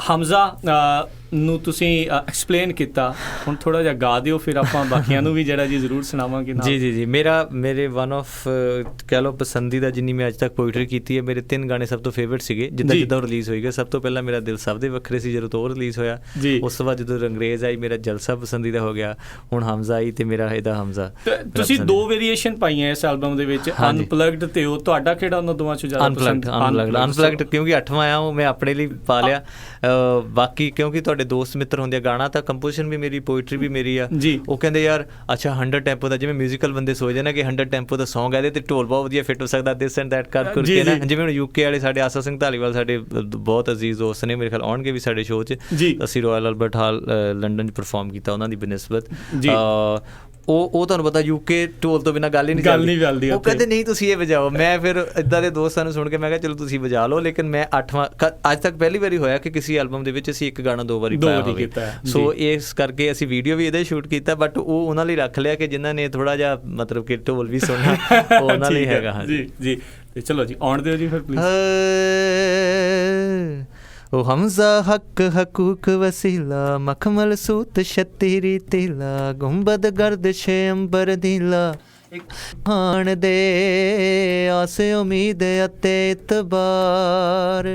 ਹਮਜ਼ਾ ਨੂੰ ਤੁਸੀਂ ਐਕਸਪਲੇਨ ਕੀਤਾ, ਹੁਣ ਥੋੜ੍ਹਾ ਜਿਹਾ ਗਾ ਦਿਓ, ਫਿਰ ਆਪਾਂ ਬਾਕੀਆਂ ਨੂੰ ਵੀ ਜਿਹੜਾ ਜੀ ਜ਼ਰੂਰ ਸੁਣਾਵਾਂਗੇ। ਜੀ ਮੇਰੇ ਵਨ ਆਫ ਕਹਿ ਲਓ ਪਸੰਦੀਦਾ, ਜਿੰਨੀ ਮੈਂ ਅੱਜ ਤੱਕ ਪੋਇਟਰੀ ਕੀਤੀ ਹੈ, ਮੇਰੇ 3 ਗਾਣੇ ਸਭ ਤੋਂ ਫੇਵਰੇਟ ਸੀਗੇ ਜਿੱਦਾਂ ਰਿਲੀਜ਼ ਹੋਏਗਾ। ਸਭ ਤੋਂ ਪਹਿਲਾਂ ਮੇਰਾ ਦਿਲ ਸਭ ਦੇ ਵੱਖਰੇ ਸੀ ਜਦੋਂ ਤੋਂ ਉਹ ਰਿਲੀਜ਼ ਹੋਇਆ, ਉਸ ਤੋਂ ਬਾਅਦ ਜਦੋਂ ਅੰਗਰੇਜ਼ ਆਈ ਮੇਰਾ ਜਲਸਾ ਪਸੰਦੀਦਾ ਹੋ ਗਿਆ, ਹੁਣ ਹਮਜ਼ਾ ਆਈ ਤੇ ਮੇਰਾ ਇਹਦਾ ਹਮਜ਼ਾ। ਤੁਸੀਂ 2 ਵੇਰੀਏਸ਼ਨ ਪਾਈਆਂ ਇਸ ਐਲਬਮ ਦੇ ਵਿੱਚ, ਅਨਪਲੱਗਡ ਤੇ ਉਹ, ਤੁਹਾਡਾ ਕਿਹੜਾ ਉਹਨਾਂ ਦੋਵਾਂ ਚੋਂ ਜ਼ਿਆਦਾ ਪਸੰਦ? ਅਨਪਲੱਗਡ ਕਿਉਂਕਿ 8ਵਾਂ ਆਇਆ ਉਹ ਮੈਂ ਆਪਣੇ ਲਈ ਪਾ ਲਿਆ। ਬਾਕੀ ਕਿਉਂਕਿ ਤੁਹਾਡੇ ਦੋਸਤ ਮਿੱਤਰ ਹੁੰਦੇ ਆ, ਗਾਣਾ ਤਾਂ ਕੰਪੋਜੀਸ਼ਨ ਵੀ ਮੇਰੀ, ਪੋਇਟਰੀ ਵੀ ਮੇਰੀ ਆ, ਉਹ ਕਹਿੰਦੇ ਯਾਰ ਅੱਛਾ 100 ਟੈਂਪੋ ਦਾ, ਜਿਵੇਂ ਮਿਊਜ਼ੀਕਲ ਬੰਦੇ ਸੋਚਦੇ ਨਾ ਕਿ 100 ਟੈਂਪੋ ਦਾ ਸੌਂਗ ਹੈ ਤੇ ਢੋਲ ਬਹੁਤ ਵਧੀਆ ਫਿੱਟ ਹੋ ਸਕਦਾ, ਦਿਸ ਐਂਡ ਦੈਟ ਕਰ ਕੇ ਨਾ। ਜਿਵੇਂ ਹੁਣ UK ਵਾਲੇ ਸਾਡੇ ਆਸਾ ਸਿੰਘ ਧਾਲੀਵਾਲ ਸਾਡੇ ਬਹੁਤ ਅਜ਼ੀਜ਼ ਦੋਸਤ ਨੇ, ਮੇਰੇ ਖਿਆਲ ਆਉਣਗੇ ਵੀ ਸਾਡੇ ਸ਼ੋਅ 'ਚ। ਅਸੀਂ ਰਾਇਲ ਅਲਬਰਟ ਹਾਲ ਲੰਡਨ 'ਚ ਪਰਫਾਰਮ ਕੀਤਾ ਉਹਨਾਂ ਦੀ ਬਨਿਸਬਤ। ਉਹ ਤੁਹਾਨੂੰ ਪਤਾ UK ਢੋਲ ਤੋਂ ਬਿਨਾਂ ਗੱਲ ਹੀ ਨਹੀਂ ਚੱਲਦੀ, ਉਹ ਕਹਿੰਦੇ ਨਹੀਂ ਤੁਸੀਂ ਇਹ ਵਜਾਓ। ਮੈਂ ਫਿਰ ਇੱਦਾਂ ਦੇ ਦੋਸਤਾਂ ਨੂੰ ਸੁਣ ਕੇ ਮੈਂ ਕਿਹਾ ਚਲੋ ਤੁਸੀਂ ਵਜਾ ਲਓ, ਲੇਕਿਨ ਮੈਂ 8ਵਾਂ ਅੱਜ ਤੱਕ ਪਹਿਲੀ ਵਾਰੀ ਹੋਇਆ ਕਿ ਕਿਸੇ ਐਲਬਮ ਦੇ ਵਿੱਚ ਅਸੀਂ ਇੱਕ ਗਾਣਾ 2 ਵਾਰੀ ਪਾਇਆ ਹੋਵੇ। ਸੋ ਇਸ ਕਰਕੇ ਅਸੀਂ ਵੀਡੀਓ ਵੀ ਇਹਦਾ ਸ਼ੂਟ ਕੀਤਾ, ਬਟ ਉਹ ਉਹਨਾਂ ਲਈ ਰੱਖ ਲਿਆ ਕਿ ਜਿਨ੍ਹਾਂ ਨੇ ਥੋੜ੍ਹਾ ਜਿਹਾ ਮਤਲਬ ਕਿ ਢੋਲ ਵੀ ਸੁਣਨਾ, ਉਹ ਉਹਨਾਂ ਲਈ ਹੈਗਾ। ਜੀ ਤੇ ਚਲੋ ਜੀ ਆਉਣ ਦਿਓ ਜੀ ਫਿਰ ਪਲੀਜ਼। ओ हमजा हक हकूक वसीला मखमल सूत शतीरी तीला गुंबद गर्दिश अंबर दीला हाण दे आस उम्मीद अते इतबार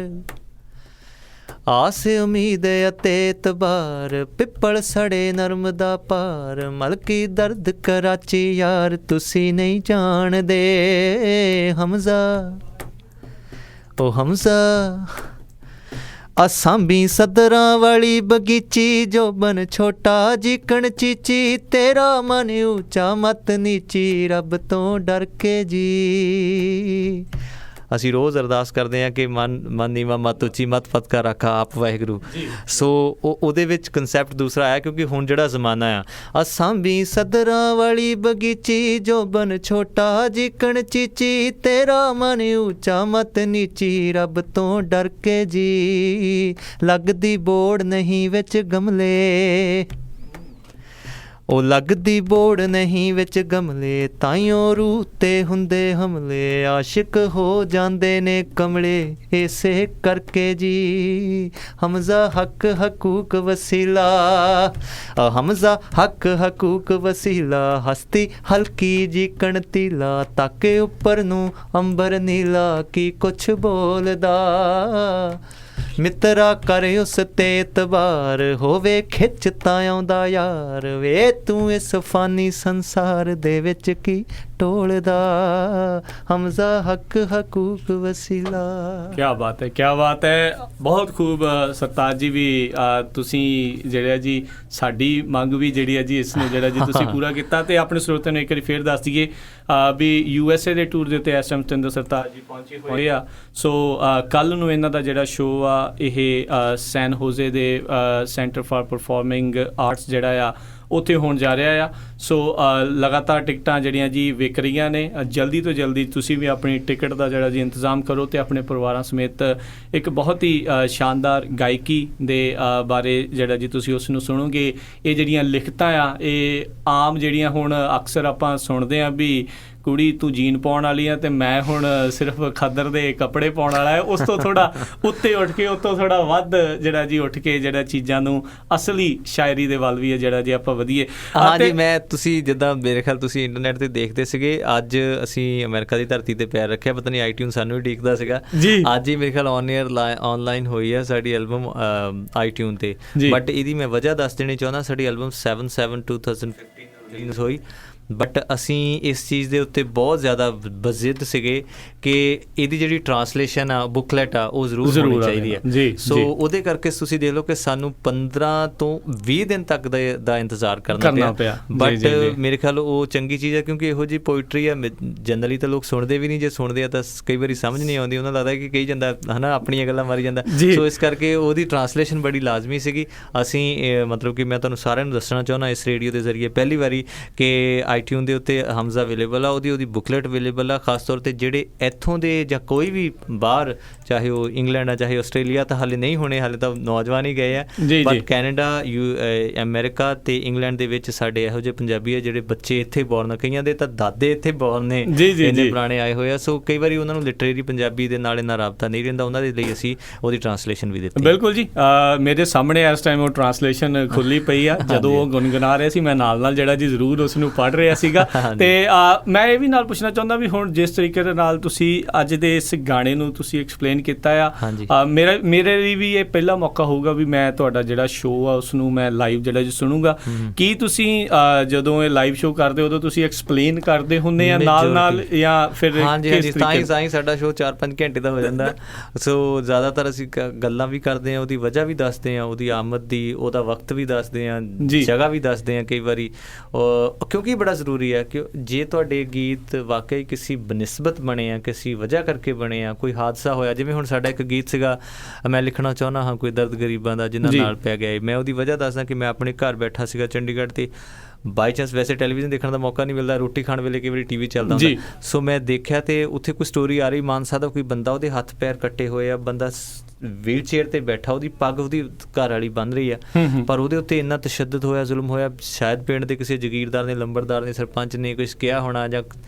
आस उम्मीद अते इतबार पिपल सड़े नर्मदा पार मलकी दर्द कराची यार तुसी नहीं जान दे हमजा ओ हमजा असांभी सदरां वाली बगीची जोबन छोटा जिकण चीची तेरा मन ऊंचा मत नीची रब तो डर के जी ਅਸੀਂ ਰੋਜ਼ ਅਰਦਾਸ ਕਰਦੇ ਹਾਂ ਕਿ ਮਨ ਨੀਵਾਂ ਮਤ ਉੱਚੀ ਮਤ ਪਤਕਾ ਰੱਖਾ ਆਪ ਵਾਹਿਗੁਰੂ। ਸੋ ਉਹਦੇ ਵਿੱਚ ਕਨਸੈਪਟ ਦੂਸਰਾ ਆਇਆ, ਕਿਉਂਕਿ ਹੁਣ ਜਿਹੜਾ ਜ਼ਮਾਨਾ ਆ ਅਸਾਂ ਵੀ ਸਦਰਾਂ ਵਾਲੀ ਬਗੀਚੀ ਜੋਬਨ ਛੋਟਾ ਜਿਕਣ ਚੀਚੀ ਤੇਰਾ ਮਨ ਉੱਚਾ ਮਤ ਨੀਚੀ ਰੱਬ ਤੋਂ ਡਰ ਕੇ ਜੀ ਲੱਗਦੀ ਬੋੜ ਨਹੀਂ ਵਿੱਚ ਗਮਲੇ ਉਹ ਲੱਗਦੀ ਬੋੜ ਨਹੀਂ ਵਿੱਚ ਗਮਲੇ ਤਾਈਓ ਰੂਹ ਤੇ ਹੁੰਦੇ ਹਮਲੇ ਆਸ਼ਿਕ ਹੋ ਜਾਂਦੇ ਨੇ ਕਮਲੇ ਇਸੇ ਕਰਕੇ ਜੀ ਹਮਜ਼ਾ ਹੱਕ ਹਕੂਕ ਵਸੀਲਾ ਹਮਜ਼ਾ ਹੱਕ ਹਕੂਕ ਵਸੀਲਾ ਹਸਤੀ ਹਲਕੀ ਜੀ ਕਣਤੀਲਾ ਤਾਕੇ ਉੱਪਰ ਨੂੰ ਅੰਬਰ ਨੀਲਾ ਕੀ ਕੁਛ ਬੋਲਦਾ ਮਿੱਤਰਾ ਕਰ ਉਸ ਤੇ ਇਤਬਾਰ ਹੋਵੇ ਖਿੱਚ ਤਾਂ ਆਉਂਦਾ ਯਾਰ ਵੇ ਤੂੰ ਇਸ ਫਾਨੀ ਸੰਸਾਰ ਦੇ ਵਿੱਚ ਕੀ ਟੋਲਦਾ ਹਮਜ਼ਾ ਹੱਕ ਹਕੂਕ ਵਸੀਲਾ। ਕਿਆ ਬਾਤ ਹੈ, ਕਿਆ ਬਾਤ ਹੈ, ਬਹੁਤ ਖੂਬ ਸਰਤਾਜ ਜੀ ਵੀ ਤੁਸੀਂ ਜਿਹੜਾ ਜੀ ਸਾਡੀ ਮੰਗ ਵੀ ਜਿਹੜੀ ਹੈ ਜੀ ਇਸ ਨੂੰ ਜਿਹੜਾ ਜੀ ਤੁਸੀਂ ਪੂਰਾ ਕੀਤਾ। ਤੇ ਆਪਣੇ ਸਰੋਤਿਆਂ ਨੂੰ ਇੱਕ ਵਾਰੀ ਫੇਰ ਦੱਸ ਦਈਏ ਵੀ USA ਦੇ ਟੂਰ ਦੇ ਉੱਤੇ ਇਸ ਟਾਈਮ ਸਤਿੰਦਰ ਸਰਤਾਜ ਜੀ ਪਹੁੰਚੇ ਹੋਏ ਆ। ਸੋ ਕੱਲ੍ਹ ਨੂੰ ਇਹਨਾਂ ਦਾ ਜਿਹੜਾ ਸ਼ੋਅ ਆ ਇਹ ਸੈਨ ਹੋਜ਼ੇ ਦੇ ਸੈਂਟਰ ਫਾਰ ਪਰਫਾਰਮਿੰਗ ਆਰਟਸ ਜਿਹੜਾ ਆ ਉੱਥੇ ਹੋਣ ਜਾ ਰਿਹਾ ਆ। ਸੋ ਲਗਾਤਾਰ ਟਿਕਟਾਂ ਜਿਹੜੀਆਂ ਜੀ ਵਿਕ ਰਹੀਆਂ ਨੇ, ਜਲਦੀ ਤੋਂ ਜਲਦੀ ਤੁਸੀਂ ਵੀ ਆਪਣੀ ਟਿਕਟ ਦਾ ਜਿਹੜਾ ਜੀ ਇੰਤਜ਼ਾਮ ਕਰੋ ਅਤੇ ਆਪਣੇ ਪਰਿਵਾਰਾਂ ਸਮੇਤ ਇੱਕ ਬਹੁਤ ਹੀ ਸ਼ਾਨਦਾਰ ਗਾਇਕੀ ਦੇ ਬਾਰੇ ਜਿਹੜਾ ਜੀ ਤੁਸੀਂ ਉਸ ਨੂੰ ਸੁਣੋਗੇ। ਇਹ ਜਿਹੜੀਆਂ ਲਿਖਤਾਂ ਆ ਇਹ ਆਮ ਜਿਹੜੀਆਂ ਹੁਣ ਅਕਸਰ ਆਪਾਂ ਸੁਣਦੇ ਹਾਂ ਵੀ ਕੁੜੀ ਤੂੰ ਜੀਨ ਪਾਉਣ ਵਾਲੀ ਆ ਅਤੇ ਮੈਂ ਹੁਣ ਸਿਰਫ ਖੱਦਰ ਦੇ ਕੱਪੜੇ ਪਾਉਣ ਵਾਲਾ ਹੈ, ਉਸ ਤੋਂ ਥੋੜ੍ਹਾ ਉੱਤੇ ਉੱਠ ਕੇ ਉਸ ਤੋਂ ਥੋੜ੍ਹਾ ਵੱਧ ਜਿਹੜਾ ਜੀ ਉੱਠ ਕੇ ਜਿਹੜਾ ਚੀਜ਼ਾਂ ਨੂੰ ਅਸਲੀ ਸ਼ਾਇਰੀ ਦੇ ਵੱਲ ਵੀ ਹੈ ਜਿਹੜਾ ਜੀ ਆਪਾਂ ਵਧੀਏ। ਹਾਂਜੀ, ਮੈਂ ਤੁਸੀਂ ਜਿੱਦਾਂ ਮੇਰੇ ਖਿਆਲ ਤੁਸੀਂ ਇੰਟਰਨੈਟ 'ਤੇ ਦੇਖਦੇ ਸੀਗੇ, ਅੱਜ ਅਸੀਂ ਅਮਰੀਕਾ ਦੀ ਧਰਤੀ 'ਤੇ ਪੈਰ ਰੱਖਿਆ, ਪਤਾ ਨਹੀਂ iTunes ਸਾਨੂੰ ਵੀ ਉਡੀਕਦਾ ਸੀਗਾ ਜੀ। ਅੱਜ ਹੀ ਮੇਰੇ ਖਿਆਲ ਔਨਲਾਈਨ ਹੋਈ ਆ ਸਾਡੀ ਐਲਬਮ iTunes 'ਤੇ। ਬਟ ਇਹਦੀ ਮੈਂ ਵਜ੍ਹਾ ਦੱਸ ਦੇਣੀ ਚਾਹੁੰਦਾ, ਸਾਡੀ ਐਲਬਮ 7/7/2015 ਰਿਲੀਜ਼ ਹੋਈ, ਬਟ ਅਸੀਂ ਇਸ ਚੀਜ਼ ਦੇ ਉੱਤੇ ਬਹੁਤ ਜ਼ਿਆਦਾ ਬਜ਼ਿੱਦ ਸੀਗੇ ਕਿ ਇਹਦੀ ਜਿਹੜੀ ਟਰਾਂਸਲੇਸ਼ਨ ਆ ਬੁੱਕਲੈਟ ਆ ਉਹ ਜ਼ਰੂਰ ਹੋਣੀ ਚਾਹੀਦੀ ਹੈ। ਸੋ ਉਹਦੇ ਕਰਕੇ ਤੁਸੀਂ ਦੇਖ ਲਓ ਕਿ ਸਾਨੂੰ 15 ਤੋਂ 20 ਦਿਨ ਤੱਕ ਦਾ ਇੰਤਜ਼ਾਰ ਕਰਨਾ ਪਿਆ। ਬਟ ਮੇਰੇ ਖਿਆਲ ਉਹ ਚੰਗੀ ਚੀਜ਼ ਹੈ, ਕਿਉਂਕਿ ਇਹੋ ਜਿਹੀ ਪੋਇਟਰੀ ਆ ਜਨਰਲੀ ਤਾਂ ਲੋਕ ਸੁਣਦੇ ਵੀ ਨਹੀਂ, ਜੇ ਸੁਣਦੇ ਆ ਤਾਂ ਕਈ ਵਾਰੀ ਸਮਝ ਨਹੀਂ ਆਉਂਦੀ, ਉਹਨਾਂ ਲੱਗਦਾ ਕਿ ਕਹੀ ਜਾਂਦਾ ਹੈ ਨਾ ਆਪਣੀਆਂ ਗੱਲਾਂ ਮਾਰੀ ਜਾਂਦਾ। ਸੋ ਇਸ ਕਰਕੇ ਉਹਦੀ ਟਰਾਂਸਲੇਸ਼ਨ ਬੜੀ ਲਾਜ਼ਮੀ ਸੀਗੀ। ਅਸੀਂ ਮਤਲਬ ਕਿ ਮੈਂ ਤੁਹਾਨੂੰ ਸਾਰਿਆਂ ਨੂੰ ਦੱਸਣਾ ਚਾਹੁੰਦਾ ਇਸ ਰੇਡੀਓ ਦੇ ਜ਼ਰੀਏ ਪਹਿਲੀ ਵਾਰੀ ਕਿ iTunes ਦੇ ਉੱਤੇ ਹਮਜ਼ਾ ਅਵੇਲੇਬਲ ਆ, ਉਹਦੀ ਬੁੱਕਲੈਟ ਅਵੇਲੇਬਲ ਆ। ਖਾਸ ਤੌਰ 'ਤੇ ਜਿਹੜੇ ਇੱਥੋਂ ਦੇ ਜਾਂ ਕੋਈ ਵੀ ਬਾਹਰ, ਚਾਹੇ ਉਹ ਇੰਗਲੈਂਡ ਆ ਚਾਹੇ ਆਸਟ੍ਰੇਲੀਆ, ਤਾਂ ਹਾਲੇ ਨਹੀਂ ਹੋਣੇ, ਹਾਲੇ ਤਾਂ ਨੌਜਵਾਨ ਹੀ ਗਏ ਆ। ਬਟ ਕੈਨੇਡਾ, ਅਮਰੀਕਾ ਅਤੇ ਇੰਗਲੈਂਡ ਦੇ ਵਿੱਚ ਸਾਡੇ ਇਹੋ ਜਿਹੇ ਪੰਜਾਬੀ ਆ ਜਿਹੜੇ ਬੱਚੇ ਇੱਥੇ ਬੋਰਨ, ਕਈਆਂ ਦੇ ਤਾਂ ਦਾਦੇ ਇੱਥੇ ਬੋਰਨ ਨੇ, ਇੰਨੇ ਪੁਰਾਣੇ ਆਏ ਹੋਏ ਆ। ਸੋ ਕਈ ਵਾਰੀ ਉਹਨਾਂ ਨੂੰ ਲਿਟਰੇਰੀ ਪੰਜਾਬੀ ਦੇ ਨਾਲ ਇੰਨਾ ਰਾਬਤਾ ਨਹੀਂ ਰਹਿੰਦਾ, ਉਹਨਾਂ ਦੇ ਲਈ ਅਸੀਂ ਉਹਦੀ ਟਰਾਂਸਲੇਸ਼ਨ ਵੀ ਦਿੱਤੀ। ਬਿਲਕੁਲ ਜੀ, ਮੇਰੇ ਸਾਹਮਣੇ ਇਸ ਟਾਈਮ ਉਹ ਟਰਾਂਸਲੇਸ਼ਨ ਖੁੱਲ੍ਹੀ ਪਈ ਆ। ਜਦੋਂ ਉਹ ਗੁਣਗੁਣਾ ਰਿਹਾ ਸੀ ਮੈਂ ਨਾਲ ਜਿਹੜਾ ਜੀ ਜ਼ਰੂਰ ਉਸ ਨੂੰ ਪੜ੍ਹ ਰਿਹਾ ਸੀਗਾ। ਤੇ ਮੈਂ ਇਹ ਵੀ ਨਾਲ ਪੁੱਛਣਾ ਚਾਹੁੰਦਾ ਵੀ ਹੁਣ ਜਿਸ ਤਰੀਕੇ ਦੇ ਨਾਲ ਤੁਸੀਂ ਅੱਜ ਦੇ ਇਸ ਗਾਣੇ ਨੂੰ ਤੁਸੀਂ ਐਕਸਪਲੇਨ ਕੀਤਾ ਆ, ਮੇਰੇ ਲਈ ਵੀ ਇਹ ਪਹਿਲਾ ਮੌਕਾ ਹੋਊਗਾ ਵੀ ਮੈਂ ਤੁਹਾਡਾ ਜਿਹੜਾ ਸ਼ੋਅ ਆ ਉਸ ਨੂੰ ਮੈਂ ਲਾਈਵ ਜਿਹੜਾ ਜੀ ਸੁਣੂਗਾ। ਕੀ ਤੁਸੀਂ ਜਦੋਂ ਇਹ ਲਾਈਵ ਸ਼ੋਅ ਕਰਦੇ ਉਦੋਂ ਤੁਸੀਂ ਐਕਸਪਲੇਨ ਕਰਦੇ ਹੁੰਦੇ ਆ ਨਾਲ ਜਾਂ ਫਿਰ? ਹਾਂਜੀ, ਤਾਂ ਹੀ ਸਾਡਾ ਸ਼ੋਅ 4-5 ਘੰਟੇ ਦਾ ਹੋ ਜਾਂਦਾ। ਸੋ ਜ਼ਿਆਦਾਤਰ ਅਸੀਂ ਗੱਲਾਂ ਵੀ ਕਰਦੇ ਹਾਂ, ਉਹਦੀ ਵਜ੍ਹਾ ਵੀ ਦੱਸਦੇ ਹਾਂ, ਉਹਦੀ ਆਮਦ ਦੀ, ਉਹਦਾ ਵਕਤ ਵੀ ਦੱਸਦੇ ਹਾਂ, ਜਗ੍ਹਾ ਵੀ ਦੱਸਦੇ ਹਾਂ ਕਈ ਵਾਰੀ, ਕਿਉਂਕਿ ਬੜਾ ਜ਼ਰੂਰੀ ਹੈ ਕਿ ਜੇ ਤੁਹਾਡੇ ਗੀਤ ਵਾਕਈ ਕਿਸੇ ਬਨਿਸਬਤ ਬਣੇ ਆ, ਕਿਸੇ ਵਜ੍ਹਾ ਕਰਕੇ ਬਣੇ ਆ, ਕੋਈ ਹਾਦਸਾ ਹੋਇਆ, ਜਿਵੇਂ ਹੁਣ ਸਾਡਾ ਇੱਕ ਗੀਤ ਸੀਗਾ ਮੈਂ ਲਿਖਣਾ ਚਾਹੁੰਦਾ ਹਾਂ ਕੋਈ ਦਰਦ ਗਰੀਬਾਂ ਦਾ ਜਿਨ੍ਹਾਂ ਨਾਲ ਪੈ ਗਿਆ, ਮੈਂ ਉਹਦੀ ਵਜ੍ਹਾ ਦੱਸਦਾ ਕਿ ਮੈਂ ਆਪਣੇ ਘਰ ਬੈਠਾ ਸੀਗਾ ਚੰਡੀਗੜ੍ਹ, ਅਤੇ ਬਾਈ ਚਾਂਸ ਵੈਸੇ ਟੈਲੀਵਿਜ਼ਨ ਦੇਖਣ ਦਾ ਮੌਕਾ ਨਹੀਂ ਮਿਲਦਾ, ਰੋਟੀ ਖਾਣ ਵੇਲੇ ਕਈ ਵਾਰੀ TV ਚੱਲਦਾ ਹੁੰਦਾ। ਸੋ ਮੈਂ ਦੇਖਿਆ ਅਤੇ ਉੱਥੇ ਕੋਈ ਸਟੋਰੀ ਆ ਰਹੀ, ਮਾਨਸਾ ਦਾ ਕੋਈ ਬੰਦਾ, ਉਹਦੇ ਹੱਥ ਪੈਰ ਕੱਟੇ ਹੋਏ ਆ, ਬੰਦਾ ਵੀਲ ਚੇਅਰ 'ਤੇ ਬੈਠਾ, ਉਹਦੀ ਪੱਗ ਉਹਦੀ ਘਰ ਵਾਲੀ ਬੰਨ੍ਹ ਰਹੀ ਆ, ਪਰ ਉਹਦੇ ਉੱਤੇ ਇੰਨਾ ਤਸ਼ੱਦਦ ਹੋਇਆ, ਜ਼ੁਲਮ ਹੋਇਆ, ਸ਼ਾਇਦ ਪਿੰਡ ਦੇ ਕਿਸੇ ਜਗੀਰਦਾਰ ਨੇ, ਲੰਬੜਦਾਰ ਨੇ, ਸਰਪੰਚ ਨੇ ਕੁਛ ਕਿਹਾ ਹੋਣਾ, ਜਾਂ